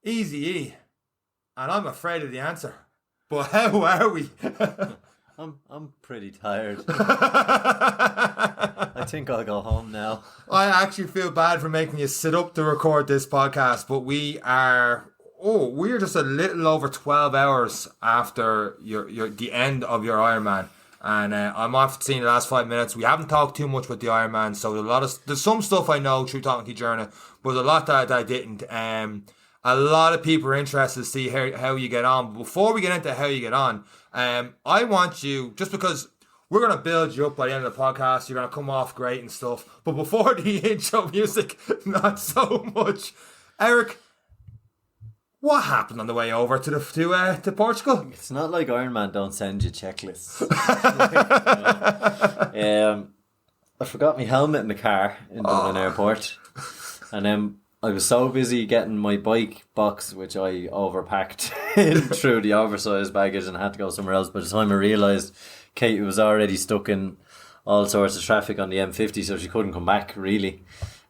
Easy E. And I'm afraid of the answer. But how are we? I'm pretty tired. I think I'll go home now. I actually feel bad for making you sit up to record this podcast, but we're just a little over 12 hours after the end of your Ironman. And I'm off seeing the last 5 minutes. We haven't talked too much about the Ironman, so there's some stuff I know through talking to you during it, but there's a lot that I didn't. A lot of people are interested to see how you get on. But before we get into how you get on, I want you, just because we're going to build you up by the end of the podcast, you're going to come off great and stuff. But before the intro music, not so much. Eric, what happened on the way over to Portugal? It's not like Ironman don't send you checklists. I forgot my helmet in the car in Dublin Airport. And then I was so busy getting my bike box, which I overpacked in through the oversized baggage, and I had to go somewhere else. By the time I realised Kate was already stuck in all sorts of traffic on the M50, so she couldn't come back, really.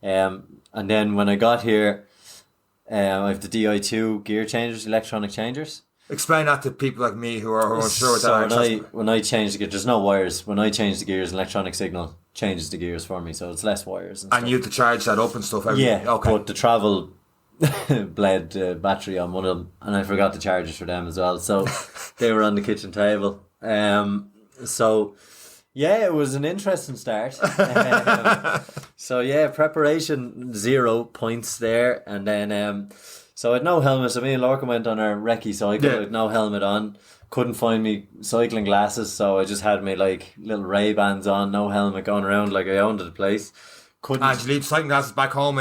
And then when I got here, I have the Di2 gear changers, electronic changers. Explain that to people like me who are unsure what that is. When I change the gear, there's no wires. When I change the gears, electronic signal changes the gears for me, so it's less wires. And you have to charge that up and stuff. Yeah, okay. But the travel bled battery on one of them, and I forgot the chargers for them as well. So they were on the kitchen table. So yeah, it was an interesting start. So yeah, preparation 0 points there, and then so I had no helmet. So me and Lorcan went on our recce cycle. I had no helmet on. Couldn't find me cycling glasses, so I just had my like little Ray-Bans on, no helmet, going around like I owned the place. Did you leave cycling glasses back home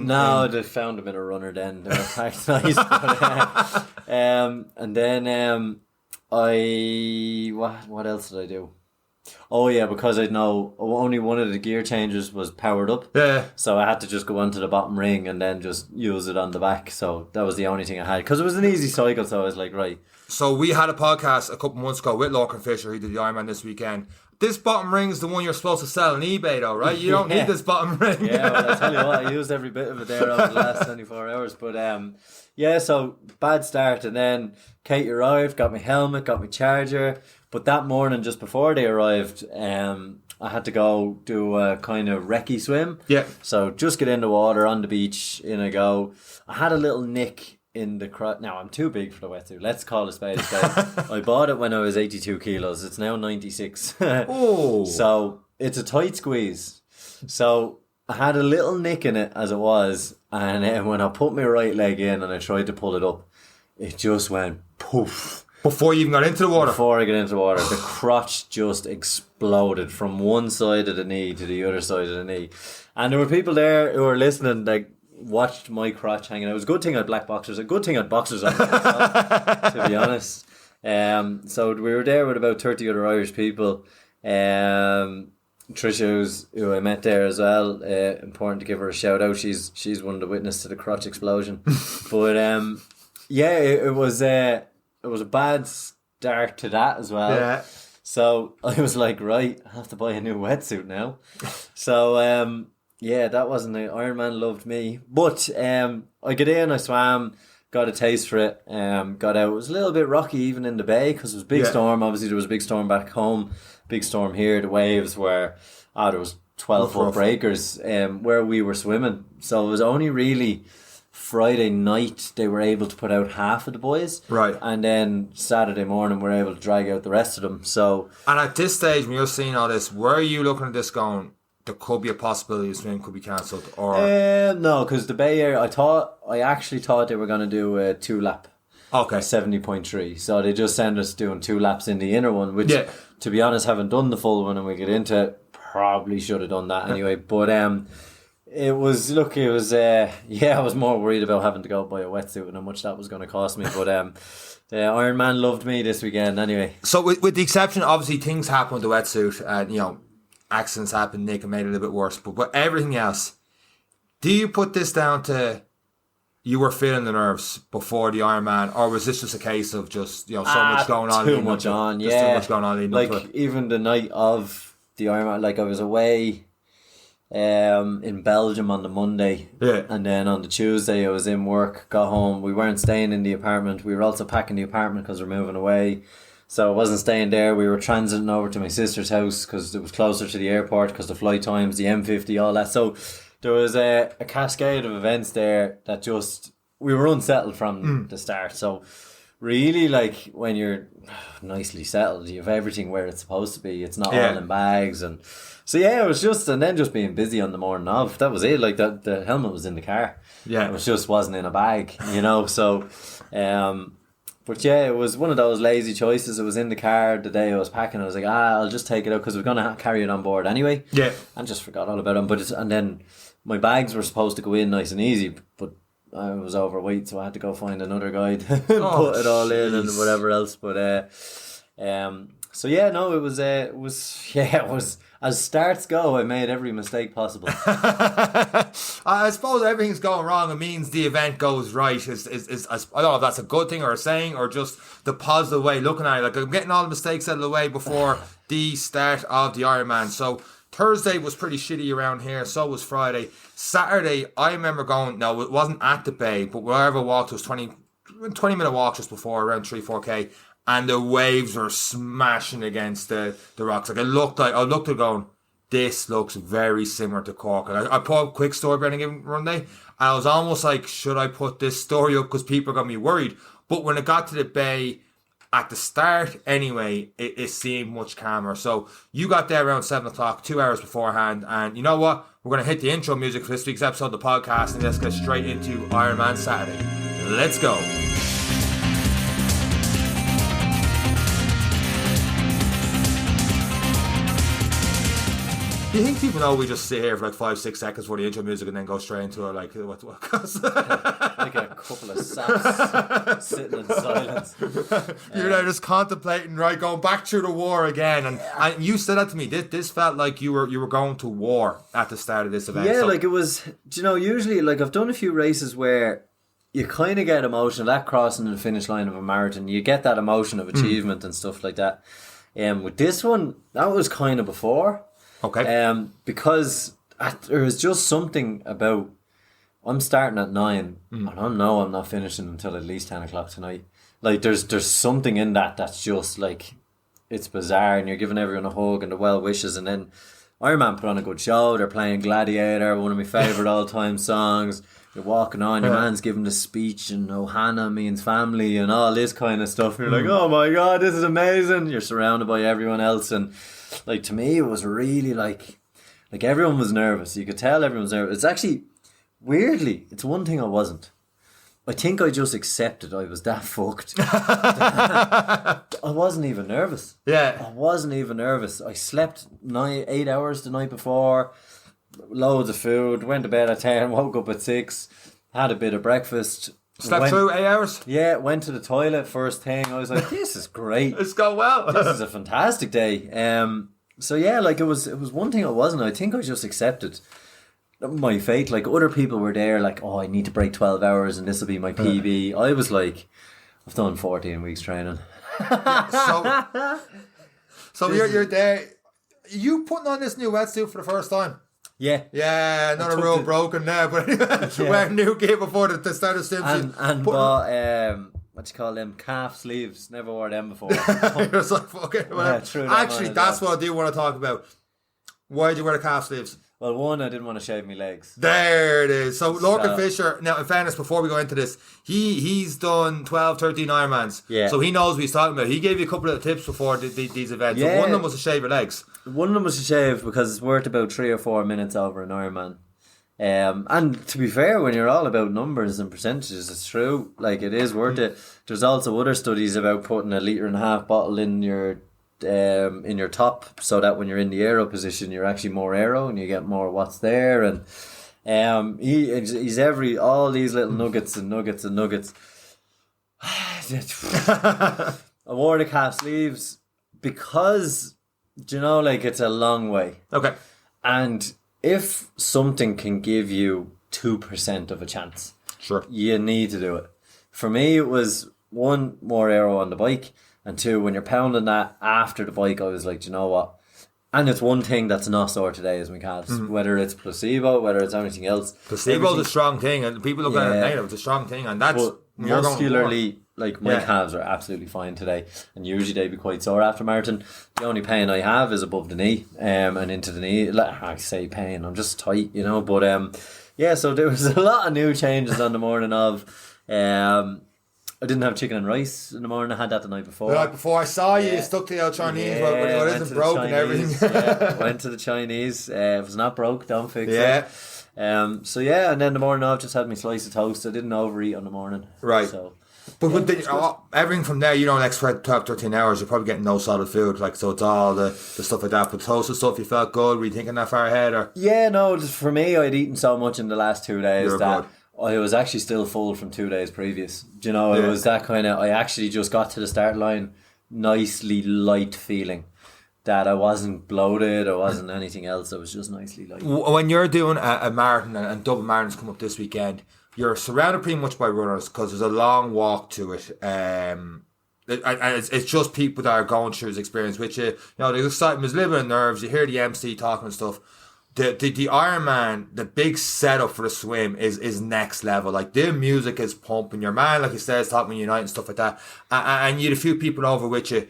No, they found them in a runner den. They were packed nice. But, and then what else did I do? Oh yeah, because I know only one of the gear changes was powered up. Yeah. So I had to just go onto the bottom ring and then just use it on the back. So that was the only thing I had, because it was an easy cycle. So I was like, right. So we had a podcast a couple months ago with Lorcan Fisher, who did the Ironman this weekend. This bottom ring is the one you're supposed to sell on eBay though, right? You don't need this bottom ring. Yeah, well, I tell you what, I used every bit of it there over the last 24 hours. But yeah, so bad start. And then Kate arrived, got my helmet, got my charger. But that morning, just before they arrived, I had to go do a kind of recce swim. Yeah. So just get in the water, on the beach, in I go. I had a little nick in the crotch. Now, I'm too big for the wetsuit. Let's call a spade a spade. I bought it when I was 82 kilos. It's now 96. Oh. So it's a tight squeeze. So I had a little nick in it as it was. And when I put my right leg in and I tried to pull it up, it just went poof. Before you even got into the water? Before I got into the water, the crotch just exploded from one side of the knee to the other side of the knee. And there were people there who were listening that watched my crotch hanging out. It was a good thing I had black boxers. A good thing I had boxers on, to be honest. So we were there with about 30 other Irish people. Trisha, who I met there as well. Important to give her a shout out. She's one of the witnesses to the crotch explosion. But yeah, it was a bad start to that as well. Yeah. So I was like, right, I have to buy a new wetsuit now. So yeah, that wasn't it. Ironman loved me. But I got in, I swam, got a taste for it, got out. It was a little bit rocky even in the bay because it was a big storm. Obviously there was a big storm back home, big storm here. The waves were, there was 12-foot breakers where we were swimming. So it was only really Friday night they were able to put out half of the boys, right? And then Saturday morning we were able to drag out the rest of them. So, and at this stage when you're seeing all this, were you looking at this going, there could be a possibility the swim could be cancelled? Or no, because the Bay Area, I actually thought they were going to do a 2-lap. Okay. 70.3. So they just sent us doing 2 laps in the inner one, which to be honest haven't done the full one, and we get into it, probably should have done that anyway. But I was more worried about having to go buy a wetsuit and how much that was going to cost me. But the Ironman loved me this weekend anyway. So with the exception, obviously things happen with the wetsuit, accidents happen, Nick, and made it a little bit worse. But everything else, do you put this down to you were feeling the nerves before the Ironman, or was this just a case of just so much going on? Too much on, too much going on leading up to it. Even the night of the Ironman, like I was away. in Belgium on the Monday. Yeah. And then on the Tuesday I was in work, got home. We weren't staying in the apartment. We were also packing the apartment because we're moving away. So I wasn't staying there. We were transiting over to my sister's house because it was closer to the airport because the flight times, the M50, all that. So there was a cascade of events there that just, we were unsettled from the start. So really, like, when you're nicely settled, you have everything where it's supposed to be. It's not all in bags. And so, yeah, it was just, and then just being busy on the morning of. That was it. Like, the helmet was in the car. Yeah. It was just wasn't in a bag, you know. So, but yeah, it was one of those lazy choices. It was in the car the day I was packing. I was like, I'll just take it out because we're going to carry it on board anyway. Yeah. And just forgot all about it. And then my bags were supposed to go in nice and easy, but I was overweight, so I had to go find another guy to put it all in and whatever else. But so yeah, no, it was as starts go, I made every mistake possible. I suppose everything's going wrong. It means the event goes right. Is I don't know if that's a good thing or a saying or just the positive way looking at it. Like, I'm getting all the mistakes out of the way before the start of the Ironman. So Thursday was pretty shitty around here. So was Friday. Saturday, I remember going. No, it wasn't at the bay, but wherever I walked, it was 20-minute walk just before, around 3-4k. And the waves were smashing against the rocks. Like, I looked at it going, this looks very similar to Cork. And I put up a quick story about it one day, and I was almost like, should I put this story up because people are going to be worried? But when it got to the bay, at the start anyway, it seemed much calmer. So you got there around 7 o'clock, 2 hours beforehand. And you know what? We're going to hit the intro music for this week's episode of the podcast, and let's get straight into Ironman Saturday. Let's go. Do you think people know we just sit here for like 5-6 seconds for the intro music and then go straight into it? Like, what? Like a couple of saps sitting in silence. You're there just contemplating, right? Going back through the war again, and you said that to me. This felt like you were going to war at the start of this event. Yeah, so, like, it was. You know, usually, like, I've done a few races where you kind of get emotional. That crossing the finish line of a marathon, you get that emotion of achievement and stuff like that. With this one, that was kind of before. Okay. Because there was just something about, I'm starting at 9 and I know I'm not finishing until at least 10 o'clock tonight. Like, there's something in that's just like, it's bizarre, and you're giving everyone a hug and the well wishes, and then Ironman put on a good show. They're playing Gladiator, one of my favourite all-time songs. You're walking on, your man's giving the speech, and Ohana means family and all this kind of stuff. You're like, oh my God, this is amazing. You're surrounded by everyone else, and like, to me, it was really like everyone was nervous. You could tell everyone was nervous. It's actually, weirdly, it's one thing I wasn't. I think I just accepted I was that fucked. I wasn't even nervous. Yeah. I wasn't even nervous. I slept 8 hours the night before, loads of food, went to bed at 10, woke up at 6, had a bit of breakfast. Slept through 8 hours? Yeah, went to the toilet first thing. I was like, this is great. It's gone well. This is a fantastic day. So yeah, like, it was one thing I wasn't. I think I just accepted my fate. Like, other people were there like, oh, I need to break 12 hours and this will be my PB. I was like, I've done 14 weeks training. So you're there. You putting on this new wetsuit for the first time? Yeah. Yeah, not a rule broken now, but wearing new gear before the start of Simpsons. And bought, what you call them, calf sleeves. Never wore them before. You're like, fucking whatever. Actually, that's what I do want to talk about. Why did you wear the calf sleeves? Well, one, I didn't want to shave my legs. There it is. So Lorcan Fisher, now in fairness, before we go into this, he's done 12, 13 Ironmans. Yeah. So he knows what he's talking about. He gave you a couple of tips before these events. Yeah. So one of them was to shave your legs. One of them was to shave because it's worth about 3 or 4 minutes over an Ironman. And to be fair, when you're all about numbers and percentages, it's true. Like, it is worth it. There's also other studies about putting 1.5 litre bottle in your top, so that when you're in the aero position, you're actually more aero and you get more watts there. And he's all these little nuggets. I wore the calf sleeves because, do you know, like, it's a long way. Okay. And if something can give you 2% of a chance, sure, you need to do it. For me, it was 1, more aero on the bike, and 2, when you're pounding that after the bike, I was like, do you know what? And it's one thing that's not sore today is my calves. Whether it's placebo, whether it's anything else. Placebo's a strong thing, and people look at it negative. It's a strong thing, and that's muscularly. Like my calves are absolutely fine today, and usually they be quite sore after marathon. The only pain I have is above the knee, and into the knee. Like, I say pain, I'm just tight, you know. But so there was a lot of new changes on the morning of. I didn't have chicken and rice in the morning. I had that the night before. The night before, I saw you stuck to the old Chinese when it isn't broke and everything. Went to the Chinese. If it's not broke, don't fix it. And then the morning of, just had me slice of toast. I didn't overeat on the morning. Right. So. But with everything from there, you don't expect 12, 13 hours, you're probably getting no solid food. Like, so it's all the stuff like that. But toast and stuff, you felt good? Were you thinking that far ahead? Or? Yeah, no, for me, I'd eaten so much in the last 2 days that I was actually still full from 2 days previous. Do you know, it was that kind of, I actually just got to the start line nicely light feeling. That I wasn't bloated, I wasn't anything else, I was just nicely light. When you're doing a marathon, and double marathons come up this weekend, you're surrounded pretty much by runners because there's a long walk to it. It's just people that are going through this experience, which the excitement is living in nerves. You hear the MC talking and stuff. The Ironman, the big setup for the swim is next level. Like, the music is pumping. Your man, like you said, is talking Unite and stuff like that. And you had a few people over with you.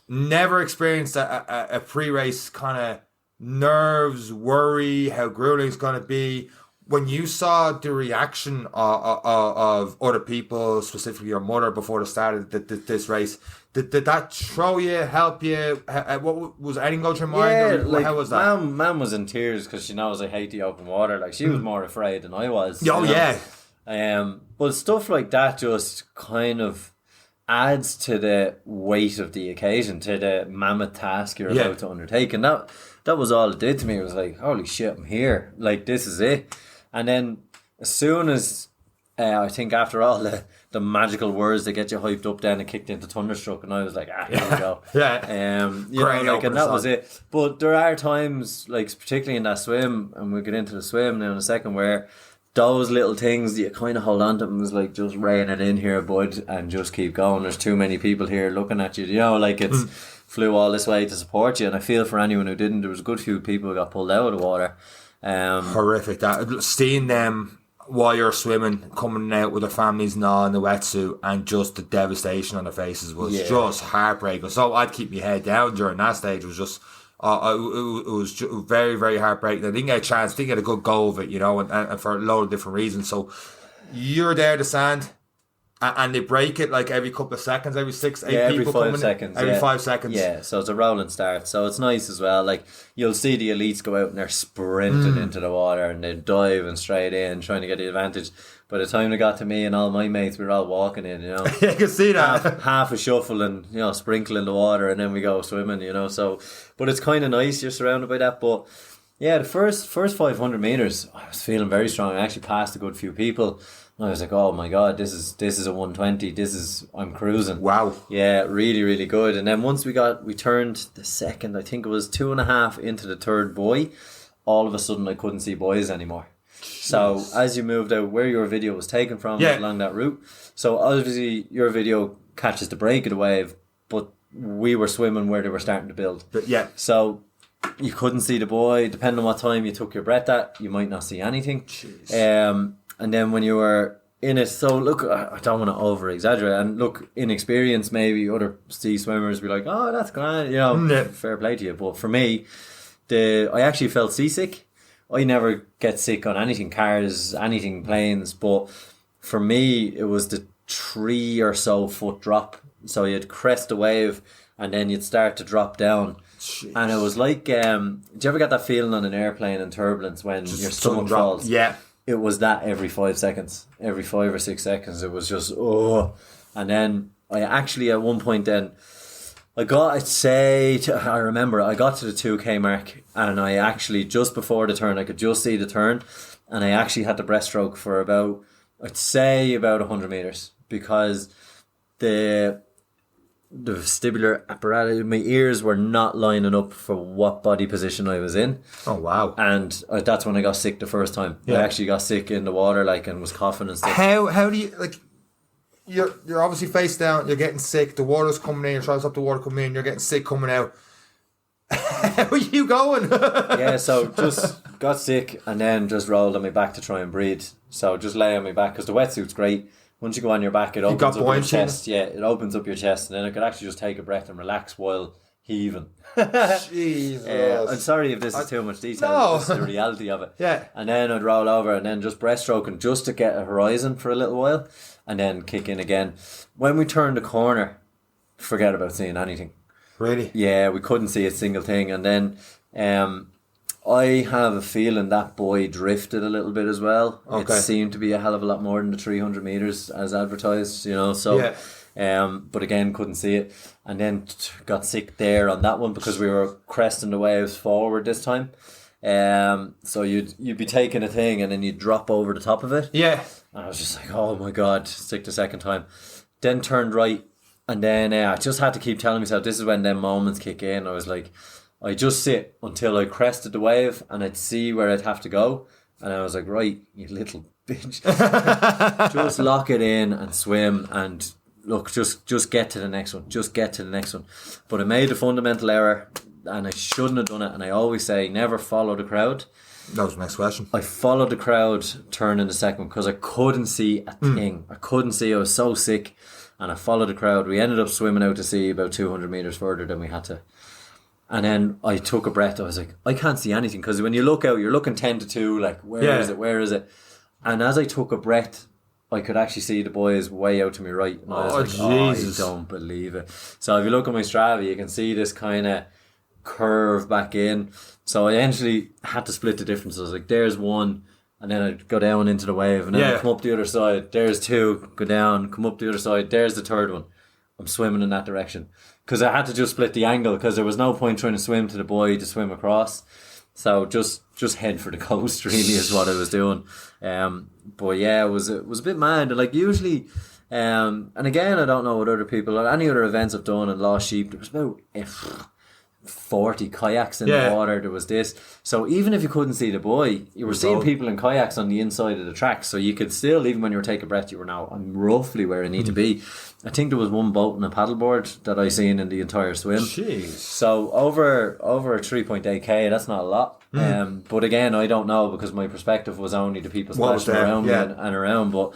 Never experienced a pre-race kind of nerves, worry, how grueling it's going to be. When you saw the reaction of other people, specifically your mother, before the start of this race, did that throw you, help you? What was anything go through your mind? Yeah, how was that? Mum was in tears because she knows I hate the open water. Like, she was more afraid than I was. Oh, yeah. But stuff like that just kind of adds to the weight of the occasion, to the mammoth task you're about to undertake. And that was all it did to me. It was like, holy shit, I'm here. Like, this is it. And then as soon as I think after all the magical words that get you hyped up, then it kicked into Thunderstruck, and I was like, here we go. And that was it. But there are times, like particularly in that swim, and we'll get into the swim now in a second, where those little things you kind of hold on to them was like, just rein it in here, bud, and just keep going. There's too many people here looking at you. You know, like, it's flew all this way to support you, and I feel for anyone who didn't. There was a good few people who got pulled out of the water. Horrific that, seeing them while you're swimming coming out with their families and all in the wetsuit, and just the devastation on their faces was just heartbreaking. So I'd keep my head down during that stage. It was just it was very, very heartbreaking. I didn't get a chance, didn't get a good go of it, you know, and for a load of different reasons. So you're there to stand, and they break it like every couple of seconds, every 6, 8 people every 5 coming seconds. Every 5 seconds. Yeah, so it's a rolling start. So it's nice as well. Like, you'll see the elites go out and they're sprinting into the water, and they're diving straight in, trying to get the advantage. By the time they got to me and all my mates, we were all walking in, you know. You can see that. Half a shuffle and, you know, sprinkle in the water, and then we go swimming, you know. So, but it's kind of nice, you're surrounded by that. But yeah, the first 500 meters, I was feeling very strong. I actually passed a good few people. I was like, oh my god, this is a 120. I'm cruising. Wow. Yeah, really, really good. And then once we turned the second, I think it was 2.5 into the third buoy, all of a sudden I couldn't see buoys anymore. Jeez. So as you moved out, where your video was taken from, was along that route. So obviously your video catches the break of the wave, but we were swimming where they were starting to build. But yeah. So you couldn't see the buoy. Depending on what time you took your breath at, you might not see anything. Jeez. And then when you were in it, so look, I don't want to over exaggerate, and look, inexperience, maybe other sea swimmers be like, oh, that's grand, you know, fair play to you. But for me, I actually felt seasick. I never get sick on anything, cars, anything, planes, but for me, it was the 3 or so foot drop. So you'd crest the wave, and then you'd start to drop down. Jeez. And it was like, do you ever get that feeling on an airplane in turbulence when your stomach falls? Yeah. It was that every 5 seconds, every 5 or 6 seconds. It was just, and then I actually at one point then, I remember I got to the 2K mark, and I actually, just before the turn, I could just see the turn, and I actually had the breaststroke for about 100 meters, because the vestibular apparatus, my ears were not lining up for what body position I was in. Oh wow. And that's when I got sick the first time. I actually got sick in the water, like, and was coughing and stuff. How do you, like, you're obviously face down, you're getting sick, the water's coming in, you're trying to stop the water coming in, you're getting sick coming out. How are you going? Yeah, so just got sick and then just rolled on my back to try and breathe. So just lay on my back because the wetsuit's great. Once you go on your back, it opens up your chest. Yeah, it opens up your chest, and then I could actually just take a breath and relax while heaving. Jesus. I'm sorry if this is too much detail. No. This is the reality of it. Yeah. And then I'd roll over and then just breaststroking just to get a horizon for a little while and then kick in again. When we turned the corner, forget about seeing anything. Really? Yeah, we couldn't see a single thing. And then I have a feeling that boy drifted a little bit as well. Okay. It seemed to be a hell of a lot more than the 300 metres as advertised, you know. So, but again, couldn't see it. And then got sick there on that one because we were cresting the waves forward this time. So you'd be taking a thing and then you'd drop over the top of it. Yeah. And I was just like, oh my God, sick the second time. Then turned right. And then I just had to keep telling myself, this is when them moments kick in. I was like, I just sit until I crested the wave and I'd see where I'd have to go. And I was like, right, you little bitch. Just lock it in and swim and look, just get to the next one. Just get to the next one. But I made a fundamental error and I shouldn't have done it. And I always say, never follow the crowd. That was the next question. I followed the crowd turning the second because I couldn't see a thing. I couldn't see. I was so sick. And I followed the crowd. We ended up swimming out to sea about 200 metres further than we had to. And then I took a breath. I was like, I can't see anything. Because when you look out, you're looking 10 to 2. Like, where is it? Where is it? And as I took a breath, I could actually see the boys way out to my right. And I was like, Jesus. I don't believe it. So if you look at my Strava, you can see this kind of curve back in. So I eventually had to split the difference. I was like, there's one. And then I'd go down into the wave. And then I'd come up the other side. There's two. Go down. Come up the other side. There's the third one. I'm swimming in that direction. Because I had to just split the angle. Because there was no point trying to swim to the buoy to swim across. So just head for the coast really is what I was doing. But yeah, it was a bit mad. Like usually, and again, I don't know what other people or any other events I've done in Lost Sheep. There was about 40 kayaks in the water. There was this. So even if you couldn't see the buoy, you were seeing people in kayaks on the inside of the track. So you could still, even when you were taking a breath, you were now, I'm roughly where I need to be. I think there was one boat and a paddleboard that I seen in the entire swim. Jeez. So over 3.8k, that's not a lot. But again, I don't know because my perspective was only the people splashing around me and around. But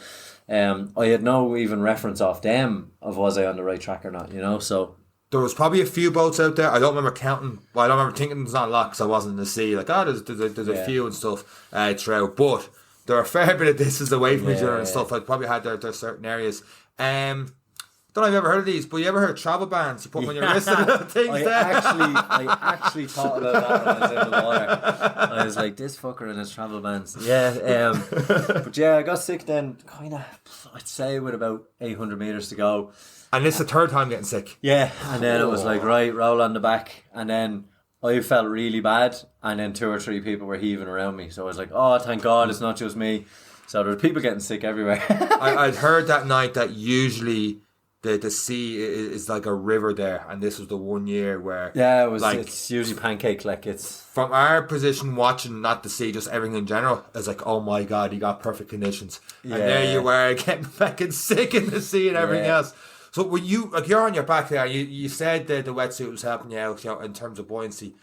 I had no even reference off them of was I on the right track or not, you know. So there was probably a few boats out there. I don't remember counting. Well, I don't remember thinking there's not a lot because I wasn't in the sea. Like, there's a few and stuff throughout. But there are a fair bit of distance away from each other and stuff. I probably had their certain areas. Don't know if you've ever heard of these, but you ever heard of travel bands? You put them on your wrist and little things there. I actually thought about that when I was in the water. I was like, this fucker and his travel bands. Yeah, but yeah, I got sick then, kind of, I'd say with about 800 metres to go. And this is the third time getting sick. Yeah, and then it was like, right, roll on the back. And then I felt really bad. And then 2 or 3 people were heaving around me. So I was like, oh, thank God, it's not just me. So there were people getting sick everywhere. I'd heard that night that usually the sea is like a river there, and this was the one year where it was like, it's usually pancake like it's from our position watching, not the sea, just everything in general. It's like, oh my God, you got perfect conditions, and there you were getting fucking sick in the sea and everything else. So when you you're on your back there, you said that the wetsuit was helping you out, you know, in terms of buoyancy.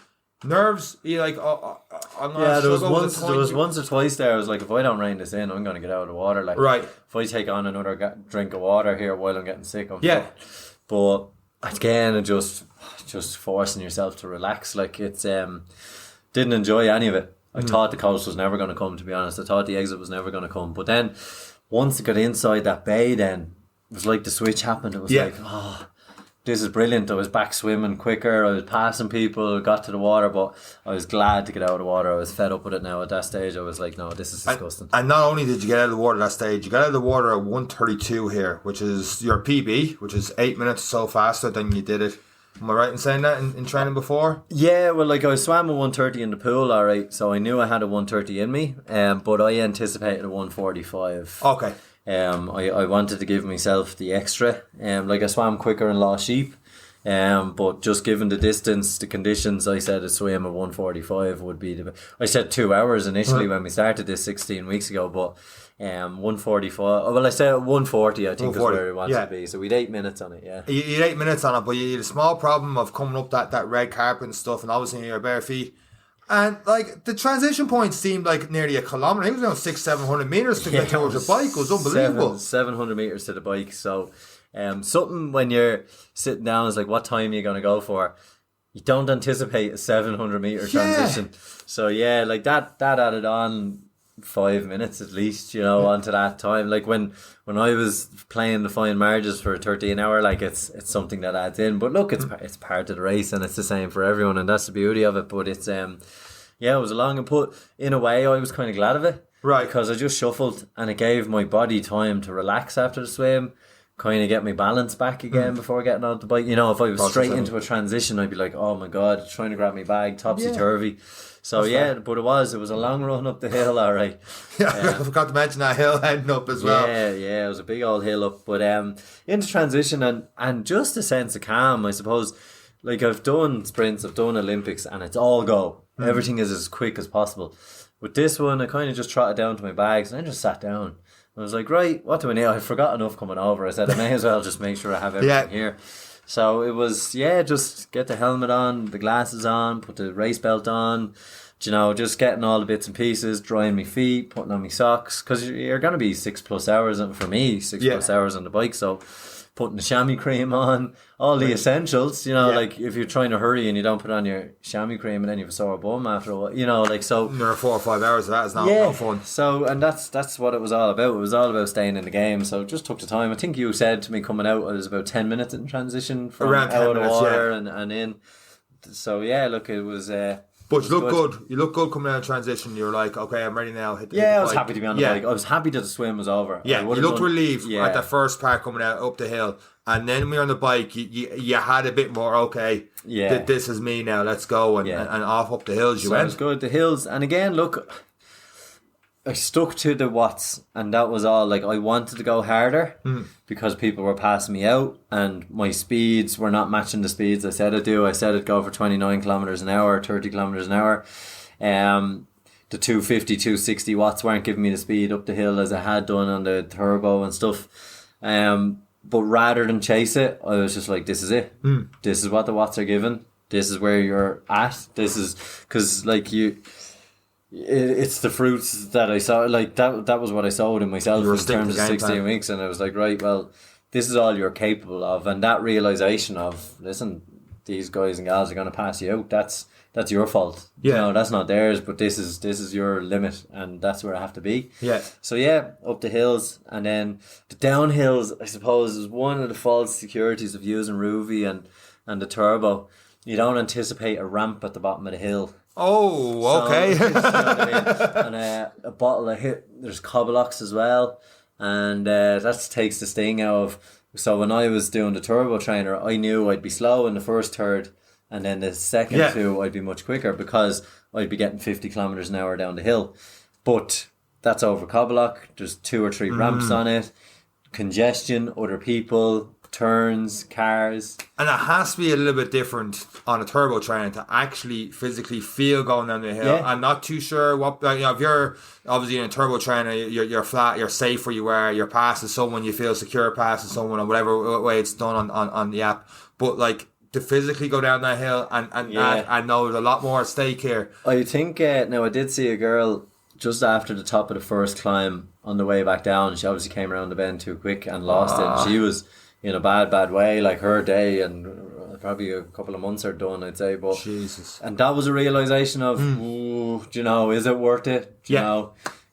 Nerves, you like, I'm not there was once or twice there I was like, if I don't rein this in, I'm going to get out of the water. Like, right. If I take on another drink of water here while I'm getting sick, I'm fucked. But again, it just forcing yourself to relax. Like, it's didn't enjoy any of it. I thought the coast was never going to come, to be honest. I thought the exit was never going to come. But then once I got inside that bay, then it was like the switch happened. It was like, this is brilliant. I was back swimming quicker. I was passing people, got to the water, but I was glad to get out of the water. I was fed up with it now at that stage. I was like, no, this is disgusting. And not only did you get out of the water at that stage, you got out of the water at 1:32 here, which is your PB, which is 8 minutes so faster than you did it. Am I right in saying that in training before? Yeah, well, like I swam at 1:30 in the pool, alright, so I knew I had a 1:30 in me, but I anticipated a 1:45. Okay. I wanted to give myself the extra. Like I swam quicker in Lost Sheep, But just given the distance, the conditions, I said a swim of 1:45 would be I said 2 hours initially when we started this 16 weeks ago, but 1:45. Well, I said 1:40. I think is where we wanted to be. So we'd 8 minutes on it. Yeah, you had 8 minutes on it, but you had a small problem of coming up that red carpet and stuff, and obviously in your bare feet. And like the transition point seemed like nearly a kilometre. It was around 600-700 meters to get towards the bike. It was unbelievable. 700 meters to the bike. So, something when you're sitting down is like, what time are you going to go for? You don't anticipate a 700 meter transition. So yeah, like that added on 5 minutes at least, onto that time. Like when I was playing the fine margins for a 13 hour, like it's something that adds in. But look, it's part of the race, and it's the same for everyone, and that's the beauty of it. But it's it was a long input. In a way, I was kind of glad of it, right? Because I just shuffled, and it gave my body time to relax after the swim, kind of get my balance back again before getting on the bike. If I was straight into a transition, I'd be like, oh my god, trying to grab my bag, topsy-turvy. So but it was a long run up the hill, all right. Yeah, I forgot to mention that hill heading up as well. Yeah, it was a big old hill up. But into transition and just a sense of calm, I suppose. Like I've done sprints, I've done Olympics, and it's all go. Everything is as quick as possible. With this one, I kind of just trotted down to my bags and then just sat down. I was like, right, what do I need? I forgot enough coming over. I said, I may as well just make sure I have everything here. So it was, just get the helmet on, the glasses on, put the race belt on, just getting all the bits and pieces, drying my feet, putting on my socks. Because you're going to be 6+ hours, and for me, 6+ hours on the bike. So putting the chamois cream on, all the essentials, like if you're trying to hurry and you don't put on your chamois cream and then you have a sore bum after a while, so. There are 4 or 5 hours of that is not fun. So, and that's what it was all about. It was all about staying in the game. So just took the time. I think you said to me coming out, it was about 10 minutes in transition from around out of the water and in. So look, it was... But you look good. You look good coming out of transition. You're like, okay, I'm ready now. I was happy to be on the bike. I was happy that the swim was over. Yeah, you looked relieved at the first part coming out up the hill. And then when you're on the bike, you had a bit more, okay, this is me now, let's go. And off up the hills you went. It was good, the hills. And again, look, I stuck to the watts, and that was all. Like, I wanted to go harder because people were passing me out, and my speeds were not matching the speeds I said I'd do. I said I'd go for 29 kilometers an hour, 30 kilometers an hour. The 250, 260 watts weren't giving me the speed up the hill as I had done on the turbo and stuff. But rather than chase it, I was just like, this is it. This is what the watts are given. This is where you're at. This is, because like it's the fruits that I saw. Like that was what I sowed in myself in terms of 16 weeks. And I was like, right, well, this is all you're capable of. And that realization of, listen, these guys and gals are going to pass you out. That's your fault. That's not theirs, but this is your limit, and that's where I have to be. So up the hills, and then the downhills, I suppose, is one of the false securities of using Ruby and the turbo. You don't anticipate a ramp at the bottom of the hill. Oh, okay. So, you know what I mean? And a bottle of there's cobblocks as well, and that takes the sting out of. So when I was doing the turbo trainer, I knew I'd be slow in the first third, and then the second two I'd be much quicker because I'd be getting 50 kilometers an hour down the hill. But that's over cobblock. There's 2 or 3 ramps on it, congestion, other people, turns, cars. And it has to be a little bit different on a turbo trainer to actually physically feel going down the hill. I'm not too sure what, if you're obviously in a turbo trainer, you're flat, you're safe where you are, you're passing someone, you feel secure passing someone, or whatever way it's done on the app. But like, to physically go down that hill and I know there's a lot more at stake here. I think now I did see a girl just after the top of the first climb on the way back down. She obviously came around the bend too quick and lost it. And she was in a bad way, like her day and probably a couple of months are done, I'd say. But Jesus. And that was a realization of, is it worth it?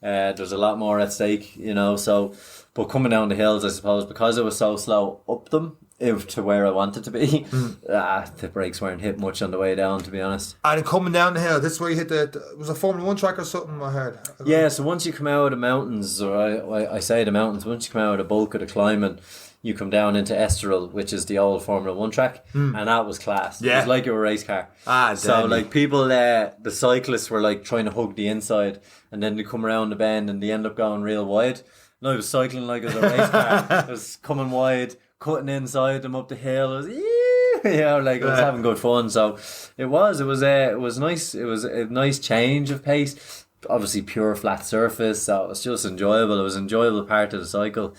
There's a lot more at stake, so. But coming down the hills, I suppose, because it was so slow up them, to where I wanted to be, the brakes weren't hit much on the way down, to be honest. And coming down the hill, this is where you hit was a Formula 1 track or something, I heard? So once you come out of the mountains, or I say the mountains, once you come out of the bulk of the climbing, you come down into Estoril, which is the old Formula 1 track, and that was class. It was like a race car. So like people, the cyclists were like trying to hug the inside, and then they come around the bend and they end up going real wide. And I was cycling like it was a race car. I was coming wide, cutting inside them up the hill. I was, Like I was having good fun. So it was nice. It was a nice change of pace. Obviously, pure flat surface, so it was just enjoyable. It was an enjoyable part of the cycle.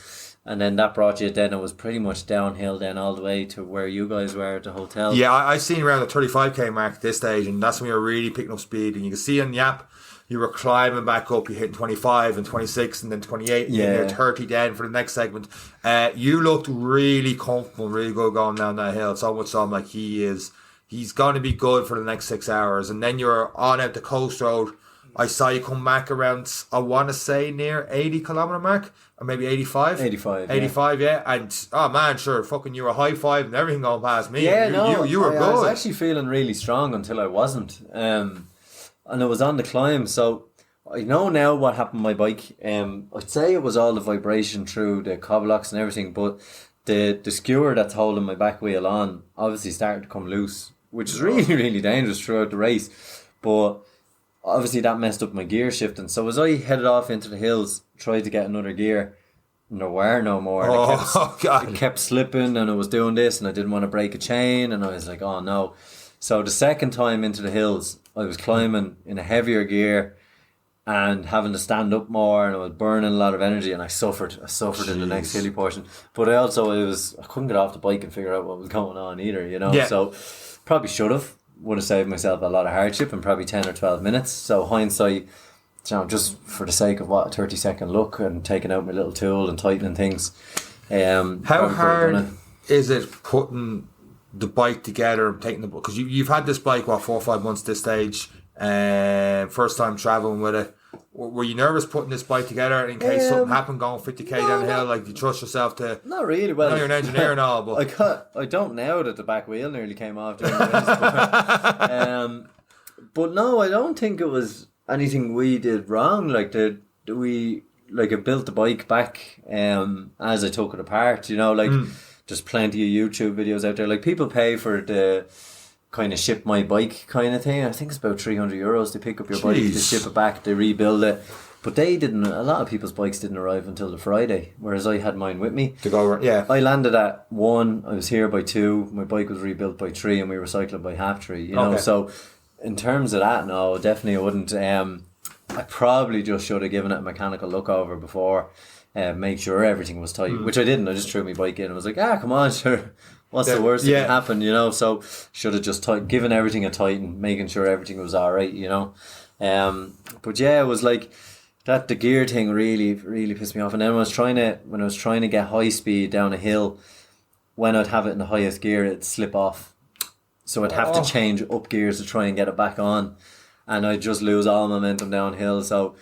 And then that brought you, then it was pretty much downhill then all the way to where you guys were at the hotel. Yeah, I seen around the 35k mark at this stage, and that's when you were really picking up speed. And you can see on the app, you were climbing back up. You hit 25 and 26 and then 28 and then you're 30 down for the next segment. You looked really comfortable, really good going down that hill. So much so I'm like, he's going to be good for the next 6 hours. And then you're on out the coast road. I saw you come back around, I want to say near 80 kilometre mark, or maybe 85. 85, yeah. And, oh man, sure, fucking you were high five and everything going past me. Yeah, you were good. I was actually feeling really strong until I wasn't. And it was on the climb, so I know now what happened to my bike. I'd say it was all the vibration through the cobblocks and everything, but the skewer that's holding my back wheel on obviously started to come loose, which is really, really dangerous throughout the race. But obviously that messed up my gear shifting. So as I headed off into the hills, tried to get another gear, and there were no more. It kept slipping, and I was doing this, and I didn't want to break a chain, and I was like, oh no. So the second time into the hills, I was climbing in a heavier gear and having to stand up more, and I was burning a lot of energy, and I suffered in the next hilly portion. But I couldn't get off the bike and figure out what was going on either, Yeah. So probably would have saved myself a lot of hardship and probably 10 or 12 minutes. So hindsight, just for the sake of a 30-second look and taking out my little tool and tightening things. How hard is it putting the bike together, taking because you've had this bike 4 or 5 months at this stage, first time traveling with it. Were you nervous putting this bike together in case something happened going 50k down the hill? Like, you trust yourself to? Not really. Well, I know you're an engineer and all, but I don't now that the back wheel nearly came off during the race. But no, I don't think it was anything we did wrong. Like I built the bike back as I took it apart. There's plenty of YouTube videos out there. Like, people pay for the kind of ship my bike kind of thing. I think it's about €300 to pick up your bike, to ship it back, to rebuild it. But a lot of people's bikes didn't arrive until the Friday, whereas I had mine with me. To go, yeah. I landed at 1, I was here by 2, my bike was rebuilt by 3, and we recycled by 3:30, you know. So in terms of that, no, definitely I wouldn't. I probably just should have given it a mechanical look over before, make sure everything was tight, which I didn't. I just threw my bike in and was like, come on, sure. What's the worst that can happen, So should have just given everything a tighten, making sure everything was all right, But yeah, it was like that. The gear thing really, really pissed me off. And then when I was trying to get high speed down a hill, when I'd have it in the highest gear, it'd slip off. So I'd have to change up gears to try and get it back on, and I'd just lose all momentum downhill. So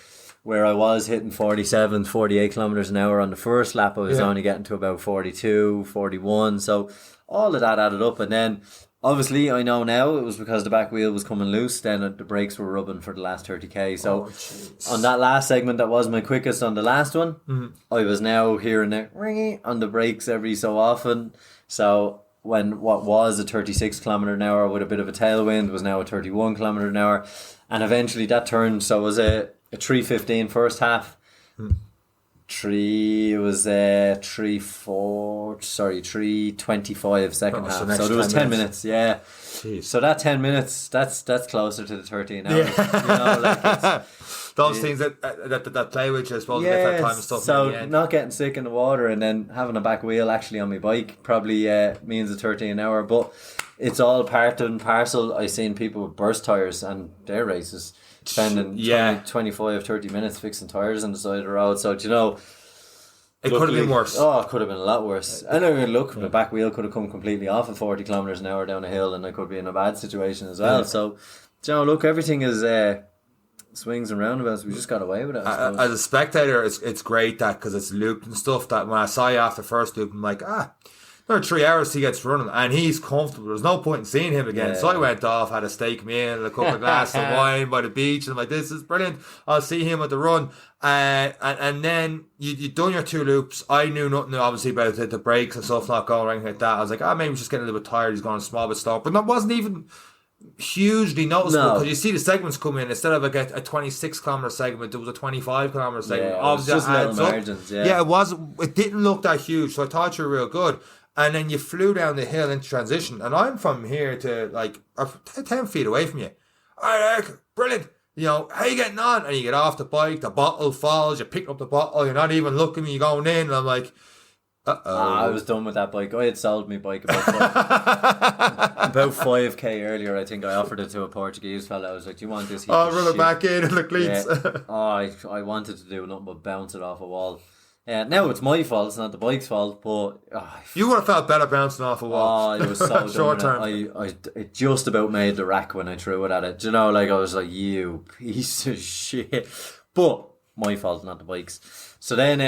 where I was hitting 47, 48 kilometers an hour on the first lap, I was only getting to about 42, 41. So all of that added up. And then obviously I know now it was because the back wheel was coming loose. Then the brakes were rubbing for the last 30k. So on that last segment, that was my quickest on the last one. I was now hearing it ringing on the brakes every so often. So when what was a 36 kilometer an hour with a bit of a tailwind was now a 31 kilometer an hour. And eventually that turned. So it was a 3:15 first half. 3:25 second half. So there was 10 minutes. Yeah. Jeez. So that 10 minutes, that's closer to the 13 hours. It's those things that play with you, I suppose, get that time and stuff. So not getting sick in the water and then having a back wheel actually on my bike probably means a 13 hour, but it's all part and parcel. I've seen people with burst tires and their races spending 25, 30 minutes fixing tires on the side of the road. So, it could have been worse. Oh, it could have been a lot worse. And I mean, look, the back wheel could have come completely off at 40 kilometres an hour down a hill, and I could be in a bad situation as well. So, look, everything is swings and roundabouts. We just got away with it. As a spectator, it's great that, because it's looped and stuff, that when I saw you after the first loop, I'm like, another 3 hours he gets running, and he's comfortable. There's no point in seeing him again. So I went off, had a steak meal, a couple of glasses of wine by the beach, and I'm like, this is brilliant. I'll see him at the run. And then you'd done your 2 loops. I knew nothing obviously about the brakes and stuff not going or anything like that. I was like, maybe he's just getting a little bit tired. He's going a small bit slow, but that wasn't even hugely noticeable, because you see the segments come in. Instead of a 26 kilometer segment, there was a 25 kilometer segment. It was just little margins. It didn't look that huge, so I thought you were real good. And then you flew down the hill into transition. And I'm from here to like 10 feet away from you. All right, Eric, brilliant. You know, how you getting on? And you get off the bike, the bottle falls, you pick up the bottle, you're not even looking, you're going in. And I'm like, I was done with that bike. I had sold my bike about 5k earlier. I think I offered it to a Portuguese fella. I was like, do you want this? Run it back in the cleats. Yeah. I wanted to do nothing but bounce it off a wall. Now it's my fault, it's not the bike's fault, but you would have felt better bouncing off a wall. It was so short term. It just about made the rack when I threw it at it. Do you know, like I was like, you piece of shit. But my fault, not the bike's. So then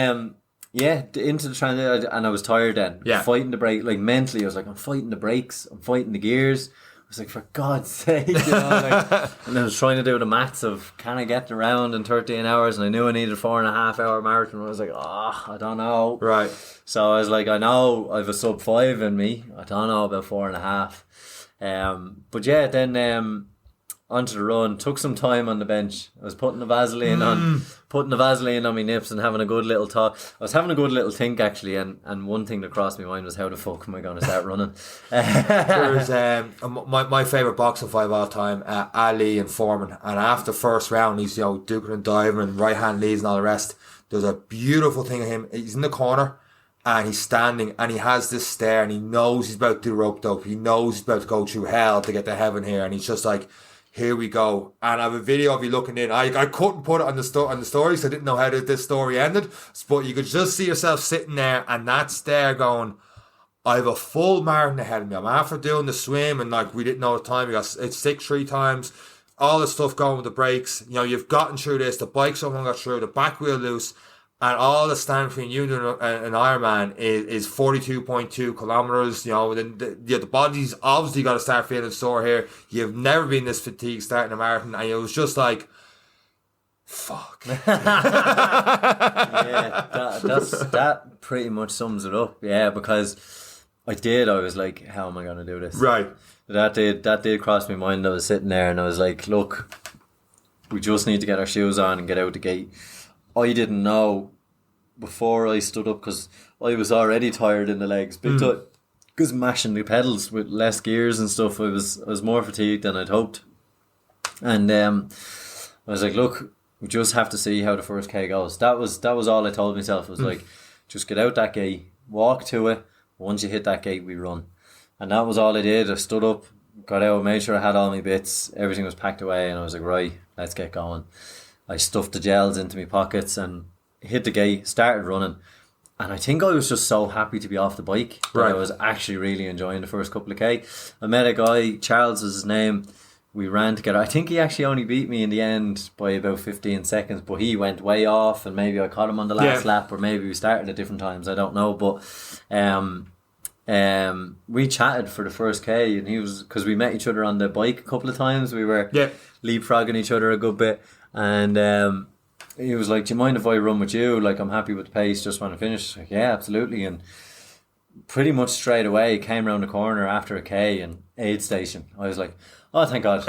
into the transit, and I was tired then. Yeah. Fighting the brake, like mentally I was like, I'm fighting the brakes, I'm fighting the gears. I was like, for God's sake, you know, like, and I was trying to do the maths of can I get around in 13 hours, and I knew I needed a 4.5 hour marathon. I was like, I don't know. Right. So I was like, I know I've a sub 5 in me. I don't know about 4.5. But yeah, then onto the run. Took some time on the bench. I was putting the Vaseline on my nips and having a good little talk. I was having a good little think actually, and one thing that crossed my mind was how the fuck am I going to start running? There's my favourite boxing fight of all time, Ali and Foreman, and after first round he's duking and diving and right hand leads and all the rest. There's a beautiful thing of him. He's in the corner and he's standing and he has this stare and he knows he's about to do rope dope. He knows he's about to go through hell to get to heaven here, and he's just like, here we go. And I have a video of you looking in. I couldn't put it on the story because I didn't know how this story ended. But you could just see yourself sitting there and that stare going, I have a full marathon ahead of me. I'm after doing the swim and like we didn't know the time. It's 6 3 times. All the stuff going with the brakes. You've gotten through this. The bike someone got through. The back wheel loose. And all the stand between you and an Ironman is 42.2 kilometers. The body's obviously got to start feeling sore here. You've never been this fatigued starting a marathon, and it was just like, fuck. That pretty much sums it up. Yeah, because I was like, how am I going to do this? Right. That did cross my mind. I was sitting there and I was like, look, we just need to get our shoes on and get out the gate. I didn't know before I stood up because I was already tired in the legs big time because mashing the pedals with less gears and stuff. I was more fatigued than I'd hoped, and I was like, look, we just have to see how the first K goes. That was all I told myself. I was like, just get out that gate, walk to it. Once you hit that gate, we run, and that was all I did. I stood up, got out, made sure I had all my bits, everything was packed away, and I was like, right, let's get going. I stuffed the gels into my pockets and hit the gate, started running. And I think I was just so happy to be off the bike that I was actually really enjoying the first couple of K. I met a guy, Charles was his name. We ran together. I think he actually only beat me in the end by about 15 seconds, but he went way off and maybe I caught him on the last lap, or maybe we started at different times. I don't know. But we chatted for the first K, and because we met each other on the bike a couple of times. We were leapfrogging each other a good bit. And he was like, do you mind if I run with you? Like, I'm happy with the pace, just want to finish. Like, yeah, absolutely. And pretty much straight away came around the corner after a K and aid station. I was like, oh, thank God.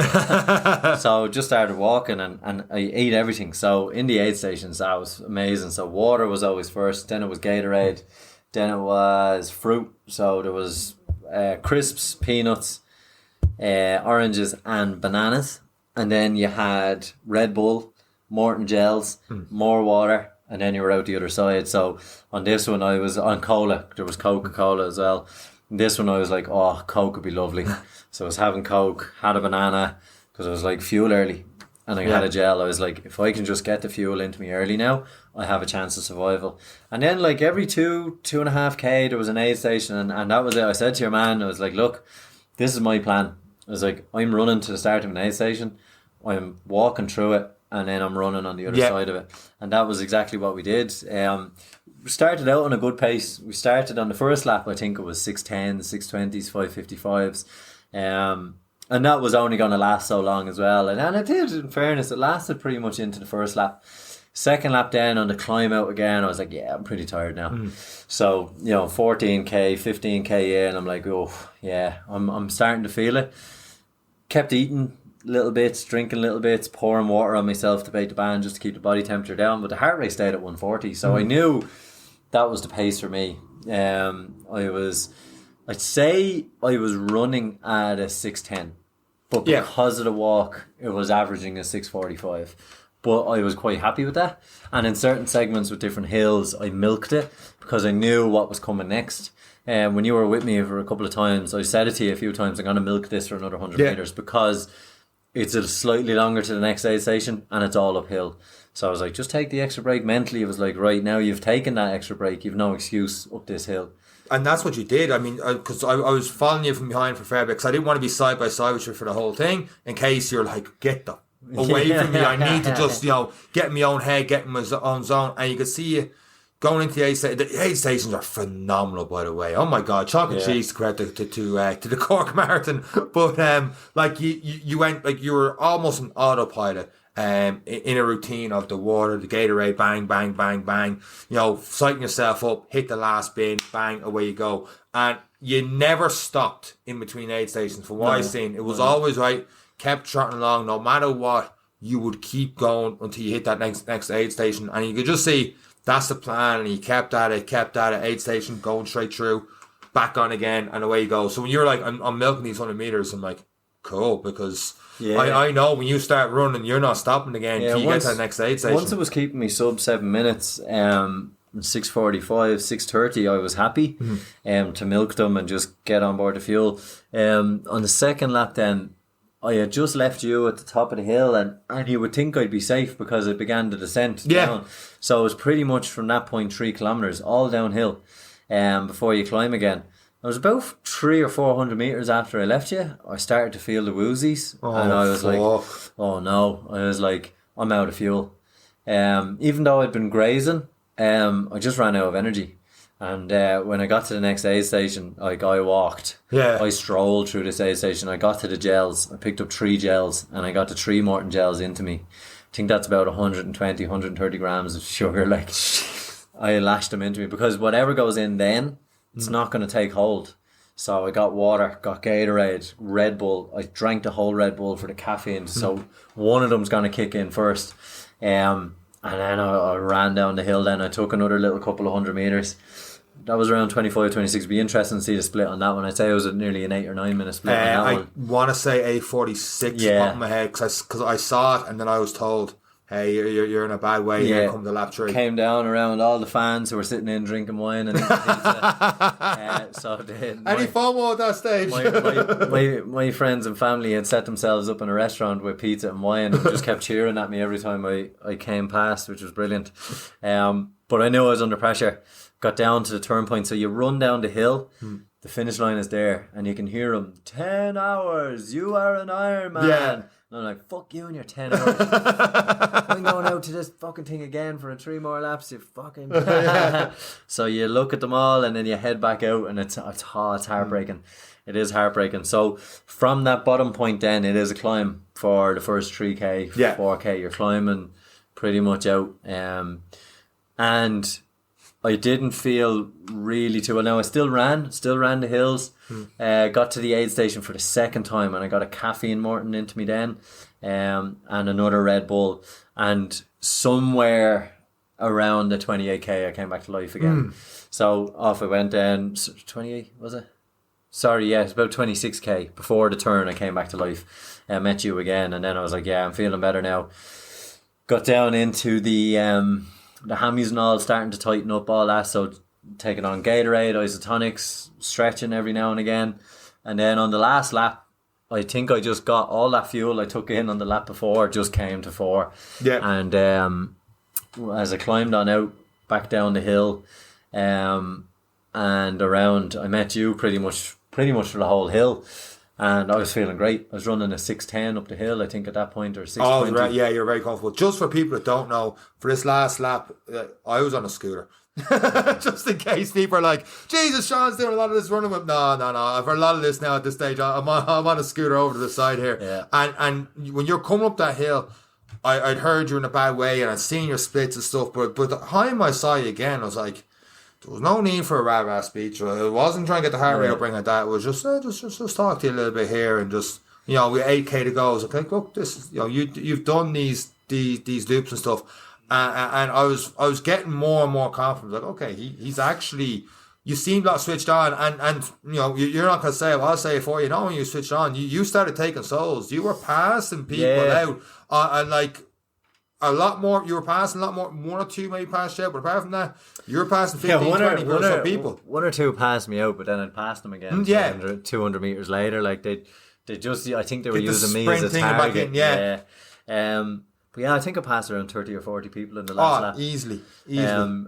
So just started walking and I ate everything. So in the aid stations, that was amazing. So water was always first, then it was Gatorade, then it was fruit. So there was crisps, peanuts, oranges and bananas. And then you had Red Bull, Morton gels, more water, and then you were out the other side. So on this one, I was on cola. There was Coca-Cola as well. And this one, I was like, oh, Coke would be lovely. So I was having Coke, had a banana, because I was like, fuel early. And I had a gel. I was like, if I can just get the fuel into me early now, I have a chance of survival. And then like every 2.5 K, there was an aid station. And that was it. I said to your man, I was like, look, this is my plan. I was like, I'm running to the start of an aid station, I'm walking through it, and then I'm running on the other side of it. And that was exactly what we did. We started out on a good pace. We started on the first lap, I think it was 6:10s, 6:20s, 5:55s. And that was only going to last so long as well. And it did, in fairness, it lasted pretty much into the first lap. Second lap then on the climb out again, I was like, yeah, I'm pretty tired now. So, 14K, 15K in, I'm like, oh, yeah, I'm starting to feel it. Kept eating little bits, drinking little bits, pouring water on myself to bait the band just to keep the body temperature down. But the heart rate stayed at 140. So I knew that was the pace for me. I'd say I was running at a 6:10, but because of the walk, it was averaging a 6:45. But I was quite happy with that. And in certain segments with different hills, I milked it because I knew what was coming next. And when you were with me for a couple of times, I said it to you a few times, I'm going to milk this for another 100 meters because it's a slightly longer to the next aid station and it's all uphill. So I was like, just take the extra break. Mentally, it was like, right, now you've taken that extra break. You've no excuse up this hill. And that's what you did. I mean, because I was following you from behind for a fair bit because I didn't want to be side by side with you for the whole thing in case you're like, get them away from me. I need to just, get in my own head, get in my own zone. And you could see you going into the aid station. The aid stations are phenomenal, by the way. Oh my God, chocolate cheese to credit to the Cork Marathon. But like you went, like you were almost an autopilot. In a routine of the water, the Gatorade, bang, bang, bang, bang, psyching yourself up, hit the last bin, bang, away you go. And you never stopped in between aid stations from what I've seen. It was always right, kept trotting along, no matter what, you would keep going until you hit that next aid station. And you could just see, that's the plan, and you kept at it, aid station, going straight through, back on again, and away you go. So when you're like, I'm milking these 100 meters, I'm like, cool, because I know when you start running, you're not stopping again until you get to the next aid station. Once it was keeping me sub 7 minutes, 6:45, 6:30, I was happy to milk them and just get on board the fuel. On the second lap then, I had just left you at the top of the hill and you would think I'd be safe because it began the descent down. So it was pretty much from that point 3 kilometres, all downhill before you climb again. I was about 300 or 400 metres after I left you. I started to feel the woozies. And I was like, oh no. I was like, I'm out of fuel. Even though I'd been grazing, I just ran out of energy. And when I got to the next aid station, like I walked. I strolled through this aid station. I got to the gels. I picked up 3 gels and I got the 3 Morton gels into me. I think that's about 120, 130 grams of sugar. Like, I lashed them into me because whatever goes in then, it's not going to take hold. So I got water, got Gatorade, Red Bull. I drank the whole Red Bull for the caffeine. So one of them's going to kick in first. And then I ran down the hill. Then I took another little couple of 100 metres. That was around 25, 26. It'd be interesting to see the split on that one. I'd say it was nearly an 8 or 9 minute split on that one. I want to say 8:46 top of my head because I saw it and then I was told, hey, you're in a bad way. You're come to lap 3. Came down around all the fans who were sitting in drinking wine and eating pizza. Any FOMO at that stage? My friends and family had set themselves up in a restaurant with pizza and wine and just kept cheering at me every time I came past, which was brilliant. But I knew I was under pressure. Got down to the turn point, so you run down the hill. The finish line is there, and you can hear them. 10 hours, you are an Ironman. Yeah. And I'm like, fuck you and your 10 hours. I'm going out to this fucking thing again for 3 more laps. You fucking. So you look at them all, and then you head back out, and it's heartbreaking. It is heartbreaking. So from that bottom point, then it is a climb for the first 3k, 4k. You're climbing pretty much out, and I didn't feel really too well. Now I still ran the hills. Got to the aid station for the second time and I got a caffeine Morton into me then, and another Red Bull. And somewhere around the 28k I came back to life again. So off I went then. 28 was it? Sorry, it's about 26k before the turn. I came back to life. I met you again, and then I was like, I'm feeling better now. Got down into the hammies and all starting to tighten up, all that. So taking on Gatorade, isotonics, stretching every now and again. And then on the last lap, I think I just got all that fuel I took in on the lap before, just came to 4. And as I climbed on out, back down the hill, and around, I met you pretty much for the whole hill. And I was feeling great. I was running a 6:10 up the hill, I think, at that point, or 6:20. Oh, right. Yeah, you're very comfortable. Just for people that don't know, for this last lap, I was on a scooter. Just in case people are like, Jesus, Sean's doing a lot of this running with. No. I've heard a lot of this now at this stage. I'm on a scooter over to the side here. Yeah. And when you're coming up that hill, I'd heard you in a bad way and I'd seen your splits and stuff. But the time I saw you again, I was like, there was no need for a rah-rah speech. I wasn't trying to get the heart rate up or anything like that. It was just talk to you a little bit here and just, with 8k to go. I was like, look, this is, you've done these loops and stuff. and I was getting more and more confident. Like, okay, he's actually. You seemed not switched on, and you know you're not gonna say it. I'll say it for you. Now when you switched on, you started taking souls. You were passing people out, and like a lot more. You were passing a lot more. One or two maybe passed out, but apart from that, you were passing 15, 20 or so people. One or two passed me out, but then I'd passed them again. 200 meters later, like they just. I think they were using me as a target. But yeah, I think I passed around 30 or 40 people in the last lap. Easily.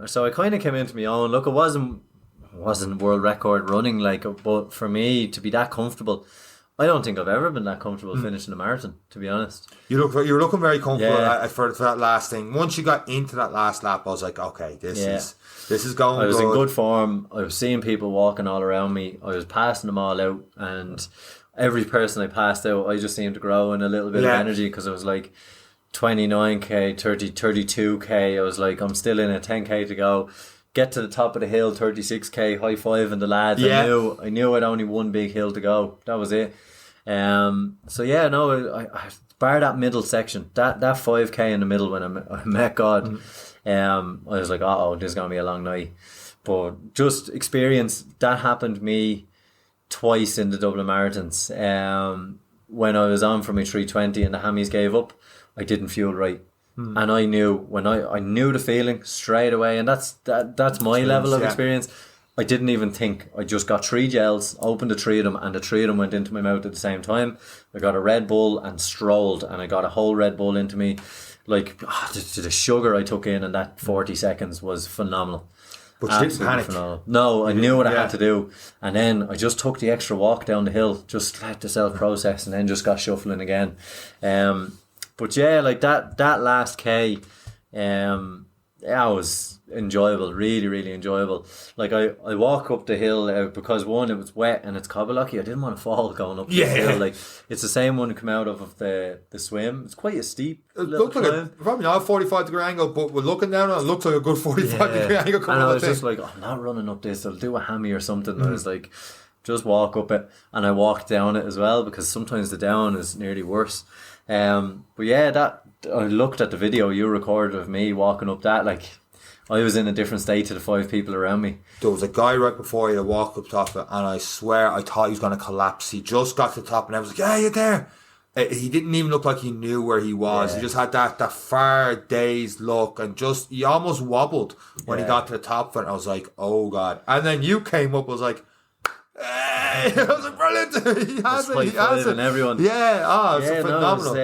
So I kind of came into my own. Look, it wasn't world record running, like, but for me to be that comfortable, I don't think I've ever been that comfortable finishing a marathon, to be honest. You were looking very comfortable for that last thing. Once you got into that last lap, I was like, okay, this is going good. I was in good form. I was seeing people walking all around me. I was passing them all out, and every person I passed out, I just seemed to grow in a little bit of energy, because I was like 29k, 32k. I was like, I'm still in it, 10k to go. Get to the top of the hill, 36k, high five and the lads. Yeah. I knew I'd only one big hill to go. That was it. So yeah, no, I bar that middle section, that 5k in the middle when I met God. I was like, this is gonna be a long night. But just experience that happened to me twice in the Dublin marathons. When I was on for my 320 and the hammies gave up, I didn't feel right. And I knew when I knew the feeling straight away, and that's my level of experience. I didn't even think. I just got 3 gels, opened the 3 of them, and the 3 of them went into my mouth at the same time. I got a Red Bull and strolled, and I got a whole Red Bull into me. Like, the sugar I took in that 40 seconds was phenomenal. But you didn't panic. Phenomenal. No, I knew what I had to do, and then I just took the extra walk down the hill, just let the self process, and then just got shuffling again. But yeah, like that last K, it was enjoyable, really, really enjoyable. Like I walk up the hill because one, it was wet and it's cobble-lucky. I didn't want to fall going up the hill. Like, it's the same one to come out of the swim. It's quite a steep. It looked like probably not a 45-degree angle, but we're looking down on it, looks like a good 45-degree angle coming. And I was just like, I'm not running up this. I'll do a hammy or something. I was like, just walk up it, and I walked down it as well, because sometimes the down is nearly worse. But yeah, that I looked at the video you recorded of me walking up that, like, I was in a different state to the 5 people around me. There was a guy right before you that walked up top of it, and I swear I thought he was going to collapse. He just got to the top, and I was like, yeah, you're there. He didn't even look like he knew where he was. Yeah. He just had that far dazed look, and just he almost wobbled when he got to the top of it. And I was like, oh God. And then you came up, I was like, hey, I was like, brilliant. He has it. And everyone. Yeah, it's phenomenal.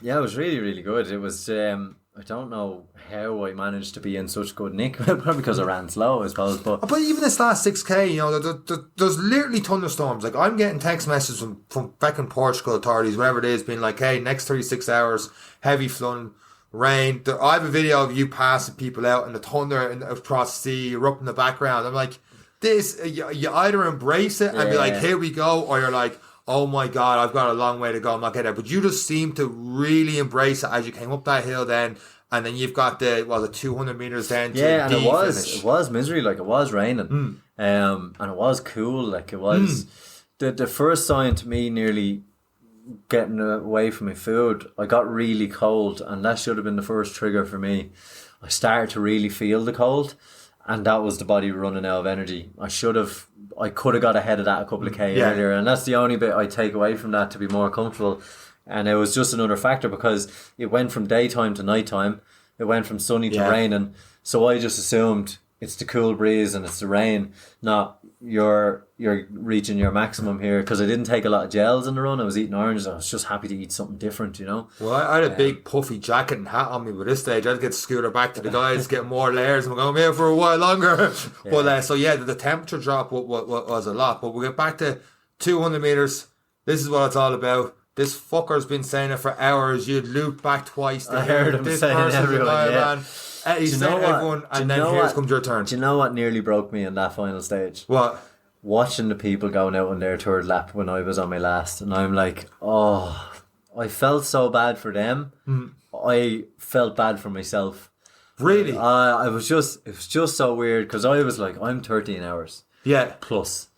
It was really, really good. It was, I don't know how I managed to be in such good nick. Probably because I ran slow, I suppose. But even this last 6k, you know, there's literally thunderstorms. Like, I'm getting text messages from back in Portugal authorities, whatever it is, being like, hey, next 36 hours, heavy flooding, rain. I have a video of you passing people out and the thunder across the sea erupting in the background. I'm like, this, you either embrace it and be like, here we go, or you're like, oh my God, I've got a long way to go, I'm not getting there. But you just seem to really embrace it as you came up that hill then, and then you've got the 200 meters down to and the it was misery, like, it was raining, and it was cool, like, it was the first sign to me nearly getting away from my food. I got really cold, and that should have been the first trigger for me. I started to really feel the cold, and that was the body running out of energy. I could have got ahead of that a couple of K earlier, and that's the only bit I take away from that to be more comfortable. And it was just another factor, because it went from daytime to nighttime. It went from sunny to raining. So I just assumed it's the cool breeze and it's the rain, not you're reaching your maximum here, because I didn't take a lot of gels in the run. I was eating oranges. I was just happy to eat something different, you know. Well, I had a big puffy jacket and hat on me by this stage. I had to get scooter back to the guys, get more layers, and we're going here for a while longer. But the temperature drop was a lot. But we'll get back to 200 meters. This is what it's all about. This fucker's been saying it for hours. You'd loop back twice to hear this person everyone. He's saying everyone, and then here comes your turn. Do you know what nearly broke me in that final stage? What? Watching the people going out on their third lap when I was on my last, and I'm like, I felt so bad for them. I felt bad for myself. Really? It was just so weird, because I was like, I'm 13 hours. Yeah. Plus.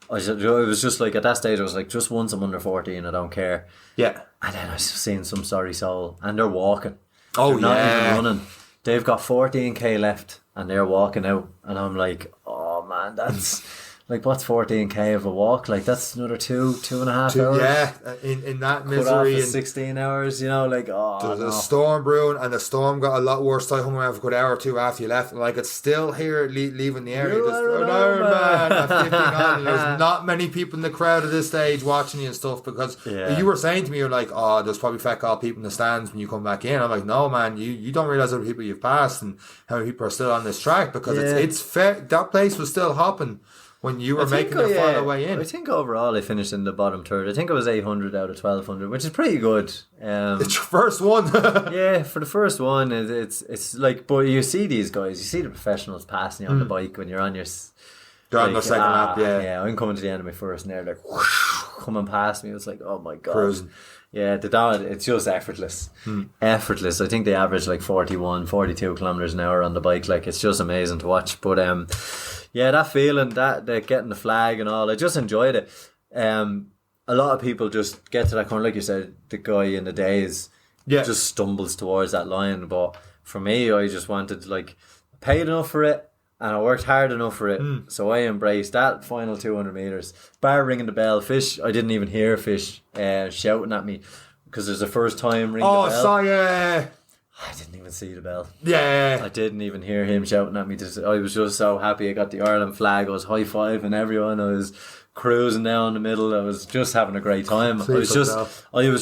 I was just like, at that stage, I was like, just once I'm under 14, I don't care. Yeah. And then I was seeing some sorry soul, and they're walking. They're not even running. they've got 14k left and they're walking out, and I'm like, oh man, that's like, what's 14k of a walk? Like, that's another 2.5 hours. Yeah, in that Cut misery. off And 16 hours, you know, like, oh, there's no. a storm brewing, and the storm got a lot worse. I hung around for a good hour or two after you left, and like, it's still here leaving the area. You Just are an Ironman at 15 on, and there's Ironman. not many people in the crowd at this stage watching you and stuff, because you were saying to me, you're like, oh, there's probably feck all people in the stands when you come back in. I'm like, no man, you don't realise how many people you've passed and how many people are still on this track, because it's fair. That place was still hopping when you were making your final way in. I think overall I finished in the bottom third. I think it was 800 out of 1200, which is pretty good. It's your first one. Yeah, for the first one, it's like, but you see these guys, you see the professionals passing you on the bike when you're on your... They're on their second lap, Yeah, I'm coming to the end of my first and they're like, whoosh, coming past me. It's like, oh my God. Cruising. Yeah, it's just effortless. Effortless. I think they average like 41, 42 kilometers an hour on the bike. Like, it's just amazing to watch. But yeah, that feeling, that getting the flag and all, I just enjoyed it. A lot of people just get to that corner, like you said, the guy in the days just stumbles towards that line. But for me, I just wanted, like, I paid enough for it and I worked hard enough for it. So I embraced that final 200 meters. Bar ringing the bell, fish, I didn't even hear fish shouting at me, because there's the first time ring the bell. Oh, sorry, I didn't even see the bell. yeah. I didn't even hear him shouting at me. I was just so happy I got the Ireland flag. I was high-fiving everyone. I was cruising down the middle. I was just having a great time. I was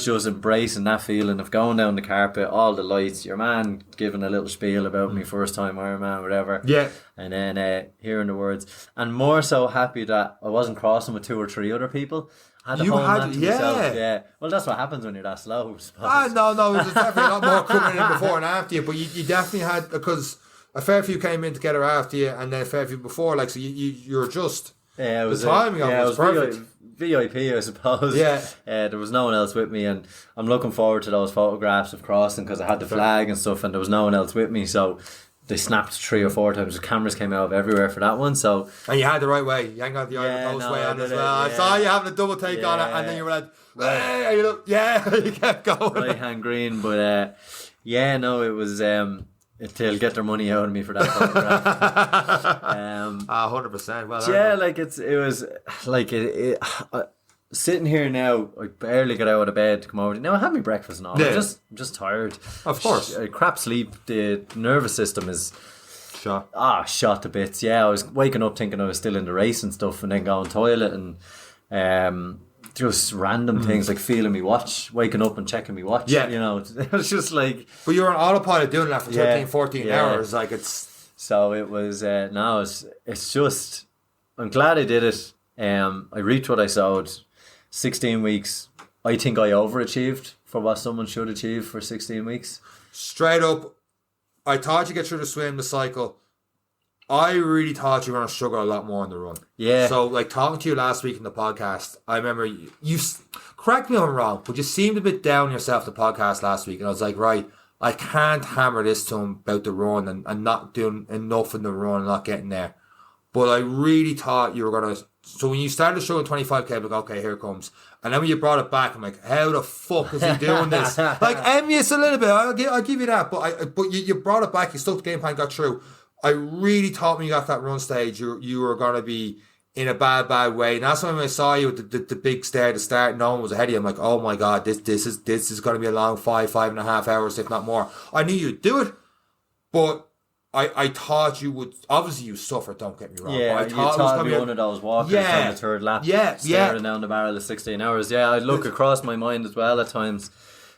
just embracing that feeling of going down the carpet, all the lights, your man giving a little spiel about me first time Ironman, whatever. Yeah. And then hearing the words. And more so happy that I wasn't crossing with 2 or 3 other people. I had to hold on to myself. Yeah. Well, that's what happens when you're that slow, I suppose. No, there's definitely a lot more coming in before and after you, but you definitely had, because a fair few came in together after you, and then a fair few before, like, so you're just... Yeah, it was the timing of it was perfect. VIP, I suppose. Yeah. There was no one else with me, and I'm looking forward to those photographs of crossing, because I had the flag and stuff, and there was no one else with me, so they snapped 3 or 4 times. The cameras came out of everywhere for that one, so... And you had the right way. You ain't got the Iron Post way on as well. I saw you having a double take on it, and then you were like, hey, you kept going. Right hand green, but it was... they'll get their money out of me for that photograph. 100%. Well, yeah, like it was like sitting here now, I barely got out of bed to come over. Now I had my breakfast and all. Yeah. I'm just tired. Of course. Crap sleep. The nervous system is shot. Shot to bits. Yeah, I was waking up thinking I was still in the race and stuff, and then going toilet and just random things like feeling me watch, waking up and checking me watch. Yeah. You know, it was just like... But you were on autopilot doing that for 13, 14 hours. Like, it's... So it was... it's just... I'm glad I did it. I reached what I sowed. 16 weeks. I think I overachieved for what someone should achieve for 16 weeks. Straight up, I thought you get through the swim, the cycle. I really thought you were going to struggle a lot more on the run. Yeah. So, like, talking to you last week in the podcast, I remember you correct me if I'm wrong, but you seemed a bit down on yourself in the podcast last week. And I was like, right, I can't hammer this to him about the run and not doing enough in the run and not getting there. But I really thought you were going to... So when you started showing 25k, I'm like, okay, here it comes. And then when you brought it back, I'm like, how the fuck is he doing this? Like, envious a little bit. I'll give you that. But you brought it back. You stuck the game plan, got through. I really thought when you got that run stage, you were going to be in a bad way. And that's when I saw you with the big stare to start, no one was ahead of you. I'm like, oh my God, this is going to be a long 5.5 hours, if not more. I knew you'd do it, but I thought you would. Obviously, you suffered. Don't get me wrong. Yeah, but I thought it was going to be one of those walkers on the third lap, staring down the barrel of 16 hours. Yeah, I'd look across my mind as well at times,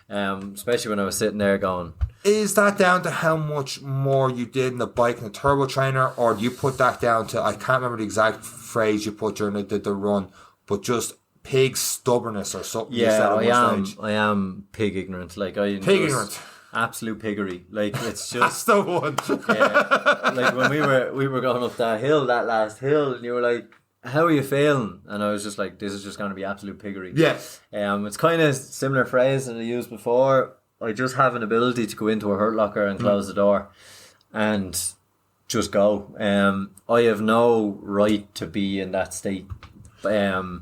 especially when I was sitting there going. Is that down to how much more you did in the bike and the turbo trainer, or do you put that down to, I can't remember the exact phrase you put during the run, but just pig stubbornness or something? Yeah, I am pig ignorant. Like ignorant. Absolute piggery. Like, it's just... That's the one. Yeah. Like, when we were going up that last hill, and you were like, how are you feeling? And I was just like, this is just going to be absolute piggery. Yeah. It's kind of similar phrase that I used before. I just have an ability to go into a hurt locker and close the door and just go. I have no right to be in that state. But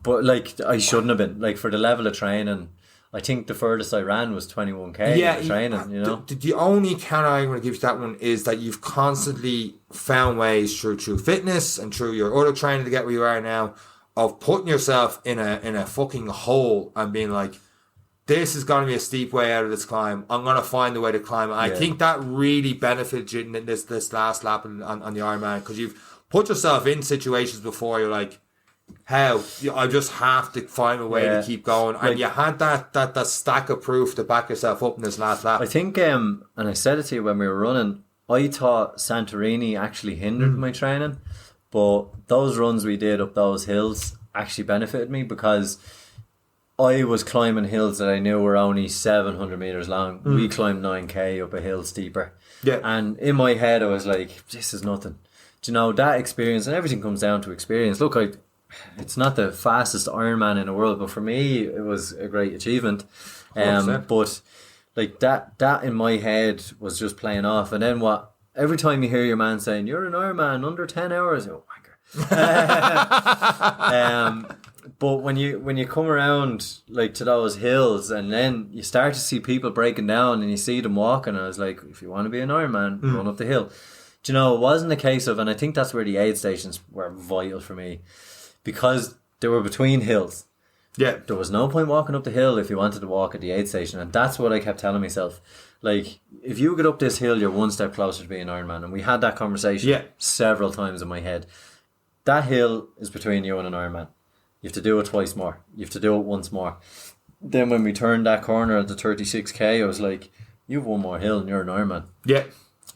like, I shouldn't have been. Like, for the level of training, I think the furthest I ran was 21k training, you know. The only counter I'm going to give you to that one is that you've constantly found ways through fitness and through your other training to get where you are now of putting yourself in a fucking hole and being like, this is going to be a steep way out of this climb. I'm going to find a way to climb. And I think that really benefited you in this last lap on the Ironman, because you've put yourself in situations before you're like, how? I just have to find a way to keep going. And you had that stack of proof to back yourself up in this last lap. I think, and I said it to you when we were running, I thought Santorini actually hindered my training, but those runs we did up those hills actually benefited me, because I was climbing hills that I knew were only 700 meters long. We climbed 9k up a hill steeper. Yeah. And in my head I was like, this is nothing. Do you know, that experience, and everything comes down to experience. Look, it's not the fastest Ironman in the world, but for me it was a great achievement. But like that in my head was just playing off. And then every time you hear your man saying you're an Ironman under 10 hours, oh wanker. But when you come around like to those hills, and then you start to see people breaking down and you see them walking, and I was like, if you want to be an Ironman, run up the hill. Do you know, it wasn't a case of, and I think that's where the aid stations were vital for me, because they were between hills. Yeah. There was no point walking up the hill if you wanted to walk at the aid station. And that's what I kept telling myself. Like, if you get up this hill, you're one step closer to being Ironman. And we had that conversation several times in my head. That hill is between you and an Ironman. You have to do it twice more. You have to do it once more. Then when we turned that corner at the 36k, I was like, you've one more hill and you're an Ironman. Yeah.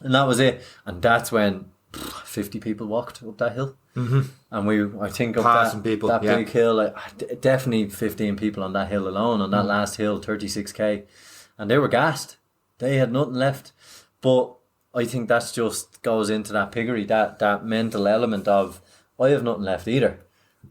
And that was it. And that's when 50 people walked up that hill. And I think up that big hill, definitely 15 people on that hill alone, on that last hill, 36k, and they were gassed. They had nothing left. But I think that's just goes into that piggery, that mental element of, I have nothing left either,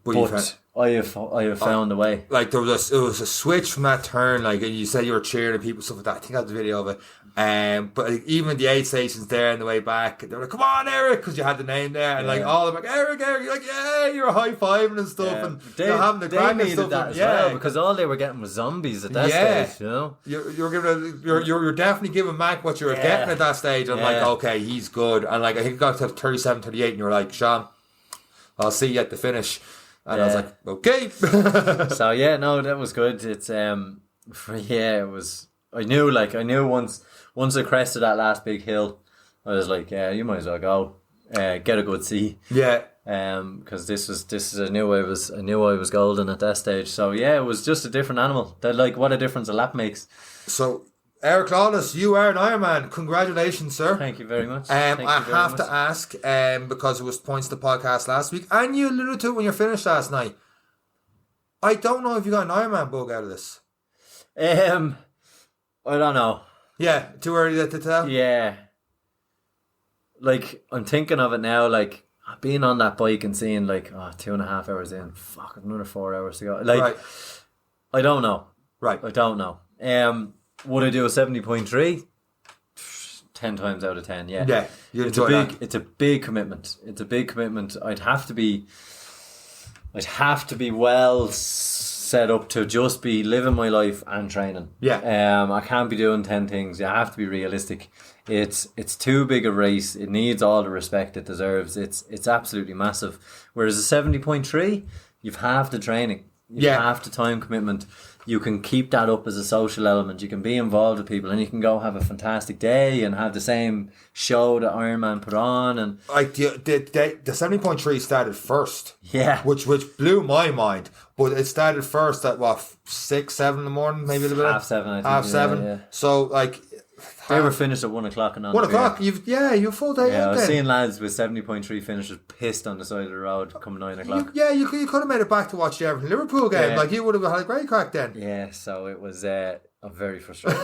but I have found a way. Like it was a switch from that turn. Like you said, you were cheering and people, stuff like that. I think I had the video of it. But like, even the aid stations there on the way back, they were like, "Come on, Eric," because you had the name there, and like all of them, like Eric, you're like, yeah, you're high fiving and stuff, and you're having the crack and stuff. That as well, because all they were getting was zombies at that stage. You know, you're definitely giving Mac what you were getting at that stage. I'm like, okay, he's good, and like I think it got to 37, 38, and you were like, Sean, I'll see you at the finish. And I was like, okay. So yeah, no, that was good. It's it was. I knew once I crested that last big hill, I was like, yeah, you might as well go, get a good see. Yeah. Because this is I knew I was golden at that stage. So yeah, it was just a different animal. That, like, what a difference a lap makes. So, Eric Lawless, you are an Ironman. Congratulations, sir. Thank you very much. I have to ask, because it was points to the podcast last week, and you alluded to it when you finished last night. I don't know if you got an Ironman bug out of this. I don't know. Yeah, too early to tell? Yeah. Like, I'm thinking of it now, like, being on that bike and seeing, like, 2.5 hours in, fuck, another 4 hours to go. Like, right. I don't know. Right. I don't know. Would I do a 70.3? 10 times out of 10, yeah. Yeah, it's a big commitment. It's a big commitment. I'd have to be well set up to just be living my life and training. Yeah. I can't be doing 10 things. You have to be realistic. It's too big a race. It needs all the respect it deserves. It's absolutely massive. Whereas a 70.3, you've half the training. You've half the time commitment. You can keep that up as a social element. You can be involved with people, and you can go have a fantastic day and have the same show that Ironman put on. And like the 70.3 started first, which blew my mind. But it started first at 6, 7 in the morning, maybe a little bit. 7:30, I think. 7:30. Yeah. So like. They were finished at 1 o'clock and on. 1 o'clock. You've full day. Yeah, I was seeing lads with 70.3 finishes pissed on the side of the road come 9 o'clock. You could have made it back to watch the Everton Liverpool game. Yeah. Like, you would have had a great crack then. Yeah, so it was very frustrating.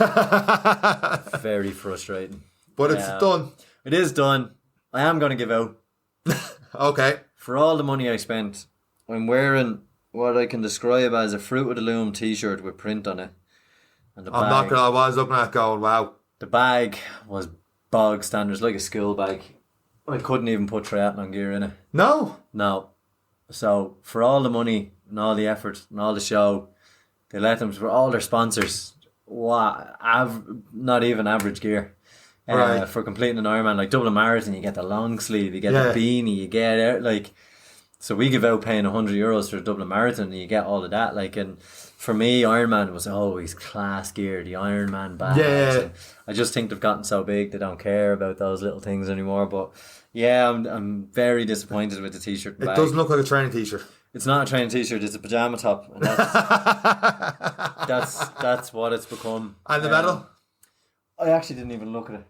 Very frustrating. But it's done. It is done. I am going to give out. Okay. For all the money I spent, I'm wearing what I can describe as a Fruit of the Loom t-shirt with print on it. And the bag, I was looking at it going, wow. The bag was bog standards, like a school bag. I couldn't even put triathlon gear in it. No. So for all the money and all the effort and all the show, They let them for all their sponsors. Not even average gear. Right. For completing an Ironman, like Dublin Marathon, you get the long sleeve, you get the beanie, you get like. So we give out paying €100 for a Dublin Marathon, and you get all of that. Like, and for me, Ironman was always class gear, the Ironman bags. Yeah. And I just think they've gotten so big they don't care about those little things anymore. But yeah, I'm very disappointed with the t-shirt. It doesn't look like a training t-shirt. It's not a training t-shirt. It's a pajama top, and that's what it's become. And the medal? I actually didn't even look at it.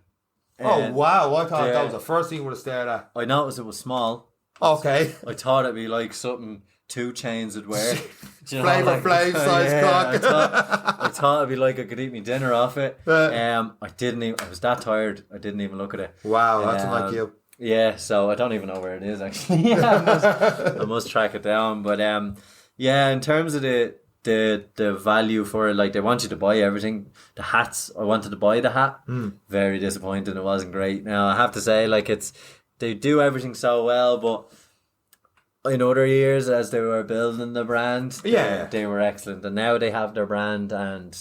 Oh wow! I thought that was the first thing you would have stared at. I noticed it was small. Okay. I thought it'd be like something 2 Chainz would wear. Flavor Flav size cock. I thought it'd be like I could eat me dinner off it. I didn't even. I was that tired. I didn't even look at it. Wow, that's unlike you. Yeah, so I don't even know where it is actually. I must track it down. But yeah, in terms of the value for it, like they want you to buy everything. The hats, I wanted to buy the hat. Very disappointed. It wasn't great. Now I have to say, like they do everything so well, but in other years as they were building the brand, they were excellent, and now they have their brand and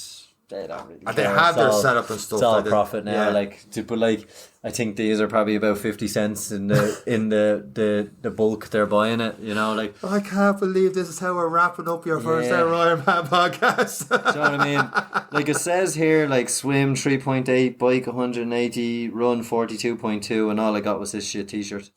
they don't really care. They have their setup and stuff. It's all profit now. But I think these are probably about 50 cents in the bulk they're buying it. You know, like I can't believe this is how we're wrapping up your first ever Ironman podcast. Do you know what I mean? Like it says here, like swim 3.8, bike 180, run 42.2, and all I got was this shit t-shirt.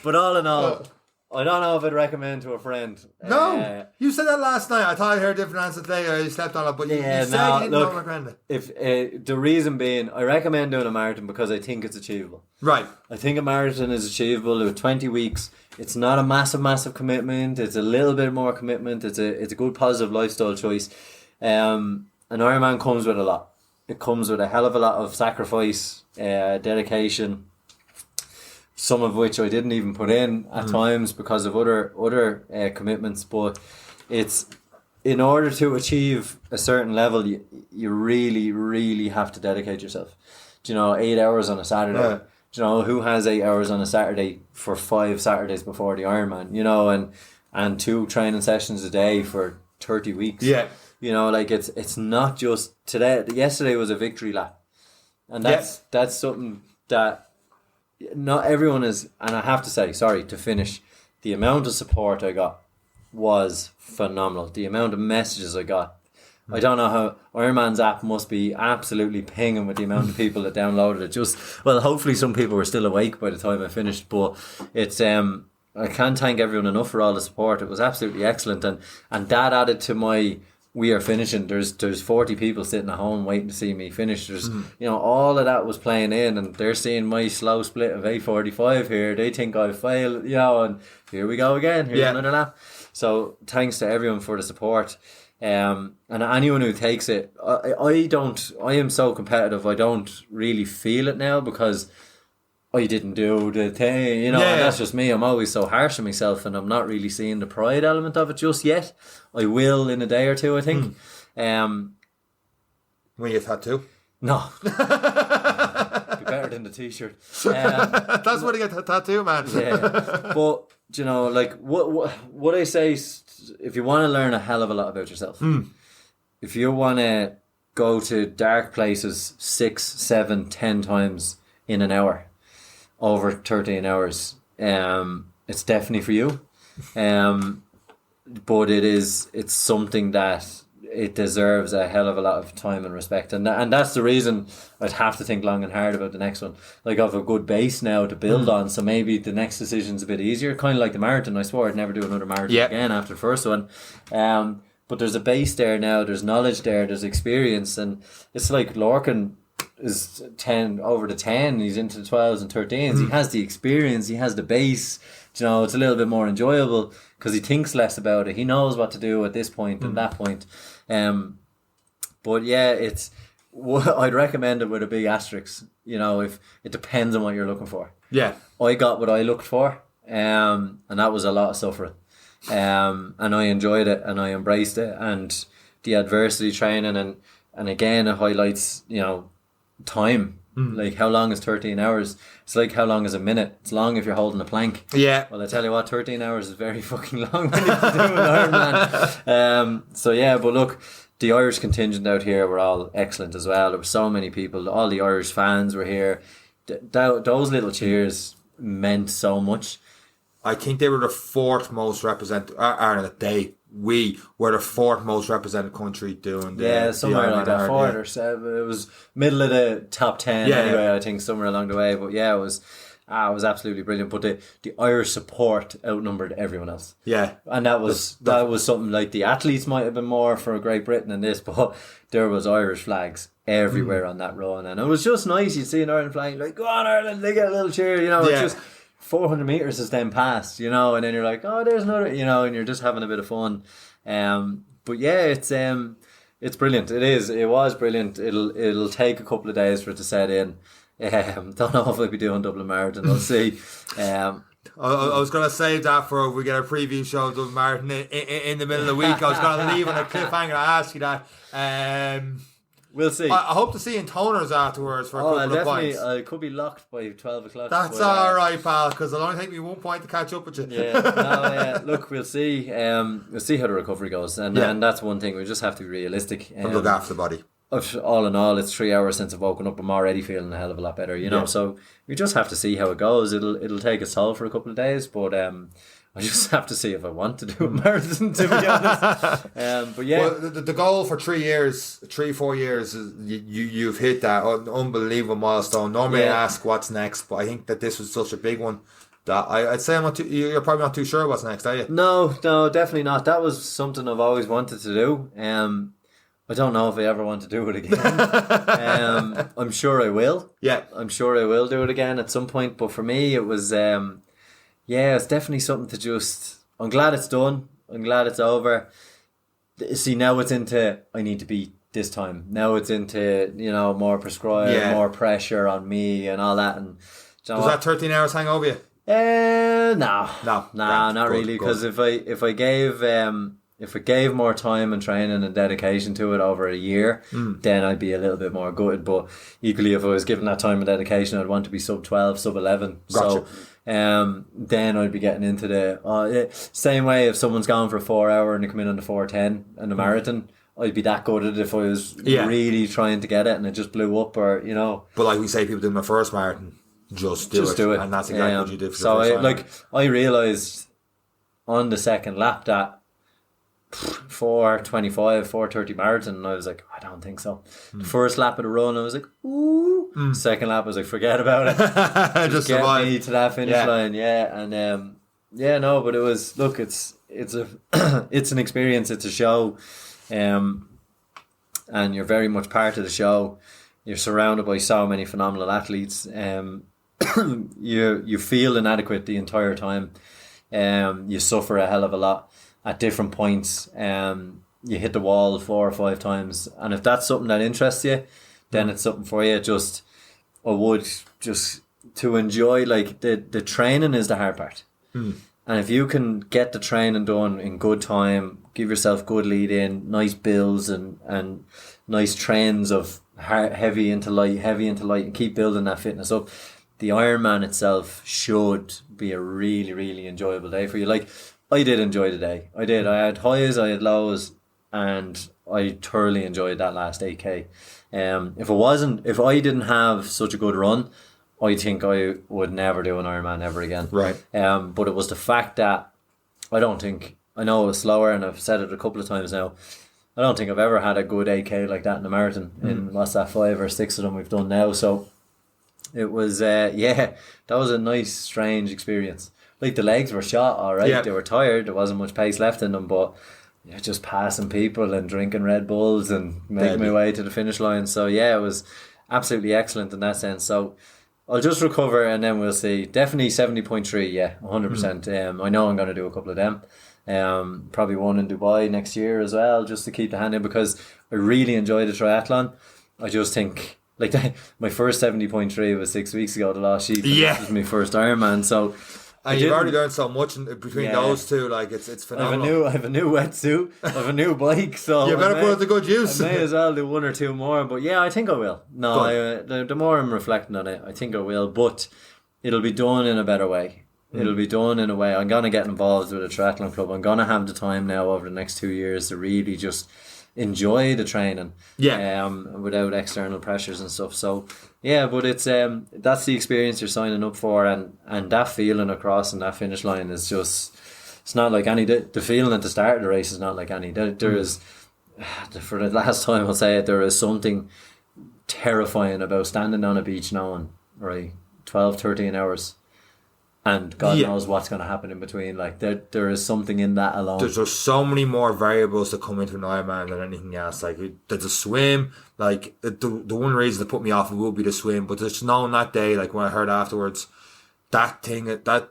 But all in all, I don't know if I'd recommend to a friend. No, you said that last night. I thought I heard a different answer today, or you slept on it. But you said you didn't recommend it. If the reason being, I recommend doing a marathon because I think it's achievable. Right. I think a marathon is achievable with 20 weeks. It's not a massive commitment. It's a little bit more commitment. It's a good positive lifestyle choice. An Ironman comes with a lot. It comes with a hell of a lot of sacrifice, dedication. Some of which I didn't even put in at times because of other commitments. But it's in order to achieve a certain level, you really have to dedicate yourself. Do you know, 8 hours on a Saturday? Yeah. Do you know who has 8 hours on a Saturday for 5 Saturdays before the Ironman? You know, and 2 training sessions a day for 30 weeks. Yeah. You know, like it's not just today. Yesterday was a victory lap, and that's something that. Not everyone is, and I have to say, sorry, to finish, the amount of support I got was phenomenal. The amount of messages I got. I don't know how Ironman's app must be absolutely pinging with the amount of people that downloaded it. Hopefully some people were still awake by the time I finished, but it's I can't thank everyone enough for all the support. It was absolutely excellent, and that added to my we are finishing. There's 40 people sitting at home waiting to see me finish. There's all of that was playing in, and they're seeing my slow split of 8:45 here. They think I failed, and here we go again. Here's another lap. So thanks to everyone for the support. And anyone who takes it, I am so competitive. I don't really feel it now because I didn't do the thing, and that's just me. I'm always so harsh on myself, and I'm not really seeing the pride element of it just yet. I will in a day or two, I think. When you tattoo? No. Be better than the t-shirt. That's when you get the tattoo, man. Yeah. But, like, what I say is, if you want to learn a hell of a lot about yourself, if you want to go to dark places 6, 7, 10 times in an hour, over 13 hours, it's definitely for you. But it's something that it deserves a hell of a lot of time and respect, and that's the reason I'd have to think long and hard about the next one. Like, I have a good base now to build on, so maybe the next decision's a bit easier, kind of like the marathon. I swore I'd never do another marathon again after the first one, but there's a base there now, there's knowledge there, there's experience, and it's like Lorcan is 10 over the 10, he's into the 12s and 13s. He has the experience, he has the base. It's a little bit more enjoyable because he thinks less about it. He knows what to do at this point and that point. But yeah, I'd recommend it with a big asterisk. If it depends on what you're looking for. Yeah, I got what I looked for, and that was a lot of suffering. And I enjoyed it and I embraced it, and the adversity training, and again it highlights time. Like, how long is 13 hours? It's like, how long is a minute? It's long if you're holding a plank. Yeah. Well, I tell you what, 13 hours is very fucking long when you're doing Ironman. So yeah, but look, the Irish contingent out here were all excellent as well. There were so many people. All the Irish fans were here. Those little cheers meant so much. I think they were the fourth most represented. We were the fourth most represented country doing the somewhere like that, fourth or seven. It was middle of the top 10 anyway. I think somewhere along the way. But yeah, it was absolutely brilliant. But the Irish support outnumbered everyone else. Yeah, and that was something like the athletes might have been more for Great Britain in this, but there was Irish flags everywhere on that run, and it was just nice. You'd see an Ireland flag, like, go on Ireland, they get a little cheer, It's just 400 meters is then passed, and then you're like, oh, there's another, and you're just having a bit of fun. But yeah, it's brilliant. It was brilliant. It'll take a couple of days for it to set in. Don't know if I'll be doing Dublin Marathon. We'll see. I was going to save that for if we get a preview show of Dublin Marathon in the middle of the week. I was going to leave on a cliffhanger to ask you that. We'll see. I hope to see in toners afterwards for a couple of points. I could be locked by 12 o'clock. That's alright, pal, because it'll only take me 1 point to catch up with you. Look, we'll see. We'll see how the recovery goes. And that's one thing. We just have to be realistic. And look after the body. All in all, it's 3 hours since I've woken up. I'm already feeling a hell of a lot better, So we just have to see how it goes. It'll take its toll for a couple of days, but I just have to see if I want to do a marathon, to be honest. But yeah, well, the goal for 4 years is you've hit that unbelievable milestone. Normally I ask what's next, but I think that this was such a big one that I'd say you're probably not too sure what's next, are you? No, definitely not. That was something I've always wanted to do. I don't know if I ever want to do it again. I'm sure I will. Yeah, I'm sure I will do it again at some point. But for me, it was it's definitely something to just. I'm glad it's done. I'm glad it's over. See, now it's into I need to beat this time. Now it's into more prescribed, more pressure on me and all that. And does that 13 hours hang over you? No, not really. Because if I gave more time and training and dedication to it over a year, then I'd be a little bit more gutted. But equally, if I was given that time and dedication, I'd want to be sub 12, sub 11. Gotcha. So then I'd be getting into the same way if someone's gone for a 4 hour and they come in on the 4:10 and the marathon, I'd be that good at it if I was really trying to get it and it just blew up, or But like we say, people doing the first marathon, just do it, and that's exactly what you did for so the first time. I realised on the second lap that 4:25, 4:30 marathon, and I was like, I don't think so. The first lap of the run, I was like, ooh. Second lap, I was like, forget about it. Just get me to that finish line, and but it was. Look, it's it's an experience. It's a show, and you're very much part of the show. You're surrounded by so many phenomenal athletes. You feel inadequate the entire time. You suffer a hell of a lot at different points. You hit the wall 4 or 5 times, and if that's something that interests you, then it's something for you. I would just to enjoy, like, the training is the hard part. And if you can get the training done in good time, give yourself good lead in, nice builds and nice trends of heavy into light, and keep building that fitness up, the Ironman itself should be a really, really enjoyable day for you. Like, I did enjoy the day. I did. I had highs, I had lows, and I thoroughly enjoyed that last 8K. If I didn't have such a good run, I think I would never do an Ironman ever again. Right. But it was the fact that I know it was slower, and I've said it a couple of times now, I don't think I've ever had a good 8K like that in a marathon. In what's that, 5 or 6 of them we've done now. So it was, that was a nice, strange experience. Like, the legs were shot, all right. Yep. They were tired. There wasn't much pace left in them, but just passing people and drinking Red Bulls and making my way to the finish line. So it was absolutely excellent in that sense. So I'll just recover and then we'll see. Definitely 70.3, 100%. I know I'm going to do a couple of them. Probably one in Dubai next year as well, just to keep the hand in, because I really enjoyed the triathlon. I just think, my first 70.3 was 6 weeks ago, the last sheet. This was my first Ironman, so And you've already learned so much between those two. Like it's phenomenal. I have a new wetsuit. I have a new bike. So you better put it to good use. I may as well do one or two more. But yeah, I think I will. No, the more I'm reflecting on it, I think I will. But it'll be done in a better way. It'll be done in a way. I'm gonna get involved with a triathlon club. I'm gonna have the time now over the next 2 years to really just enjoy the training. Without external pressures and stuff. So yeah, but it's that's the experience you're signing up for, and that feeling of crossing that finish line is just, it's not like any, the feeling at the start of the race is not like any. There is, for the last time I'll say it, there is something terrifying about standing on a beach knowing, right, 12, 13 hours, and God knows what's going to happen in between. Like there is something in that alone. There's just so many more variables that come into an Ironman than anything else. Like there's a swim. Like the one reason that put me off it will be the swim, but there's knowing that day, like when I heard afterwards, that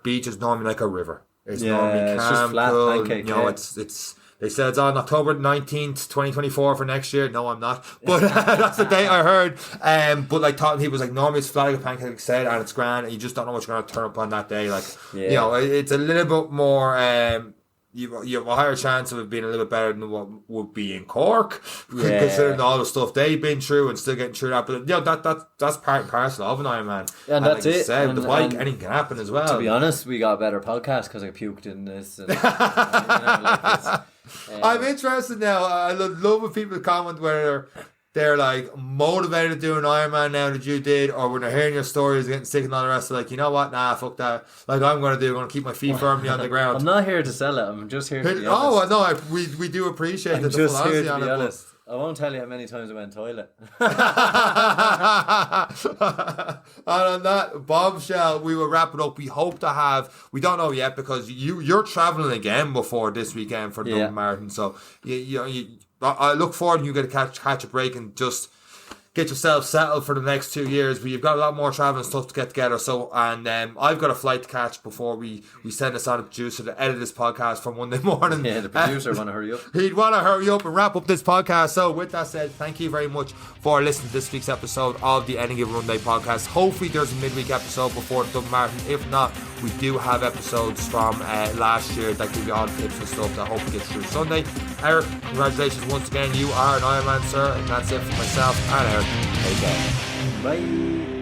beach is normally like a river. It's normally calm, it's just flat, cool. pancake. You know, it's. They said it's on October 19th, 2024 for next year. No, I'm not. But that's the date I heard. But like talking, he was like, normally it's flat like a pancake, like said, and it's grand, and you just don't know what you're going to turn up on that day. Like, you know, it's a little bit more, you have a higher chance of it being a little bit better than what would be in Cork, considering all the stuff they've been through and still getting through that. But you know, that's part and parcel of an Ironman. And that's like it. You said, the bike, anything can happen as well. To be honest, we got a better podcast because I puked in this. And, I'm interested now. I love when people comment whether they're like motivated to do an Ironman now that you did, or when they're hearing your stories and getting sick and all the rest, they're like, you know what, nah, fuck that. Like I'm going to keep my feet firmly on the ground. I'm not here to sell it. I'm just here to be honest. Oh, no, we do appreciate the just here philosophy to be on it. honest. I won't tell you how many times I went toilet. And on that bombshell, we will wrap it up. We hope to have, we don't know yet because you're travelling again before this weekend for the Dublin Marathon. So I look forward to you get to catch a break and just get yourself settled for the next 2 years. But you've got a lot more travelling stuff to get together. So, and I've got a flight to catch before we send this on to the producer to edit this podcast for Monday morning. Yeah, the producer want to hurry up. He'd want to hurry up and wrap up this podcast. So, with that said, thank you very much for listening to this week's episode of the Any Given Monday podcast. Hopefully, there's a midweek episode before the Dublin Marathon. If not, we do have episodes from last year that give you all the tips and stuff that hopefully gets through Sunday. Eric, congratulations once again. You are an Ironman, sir, and that's it for myself and Eric. Take care. Bye.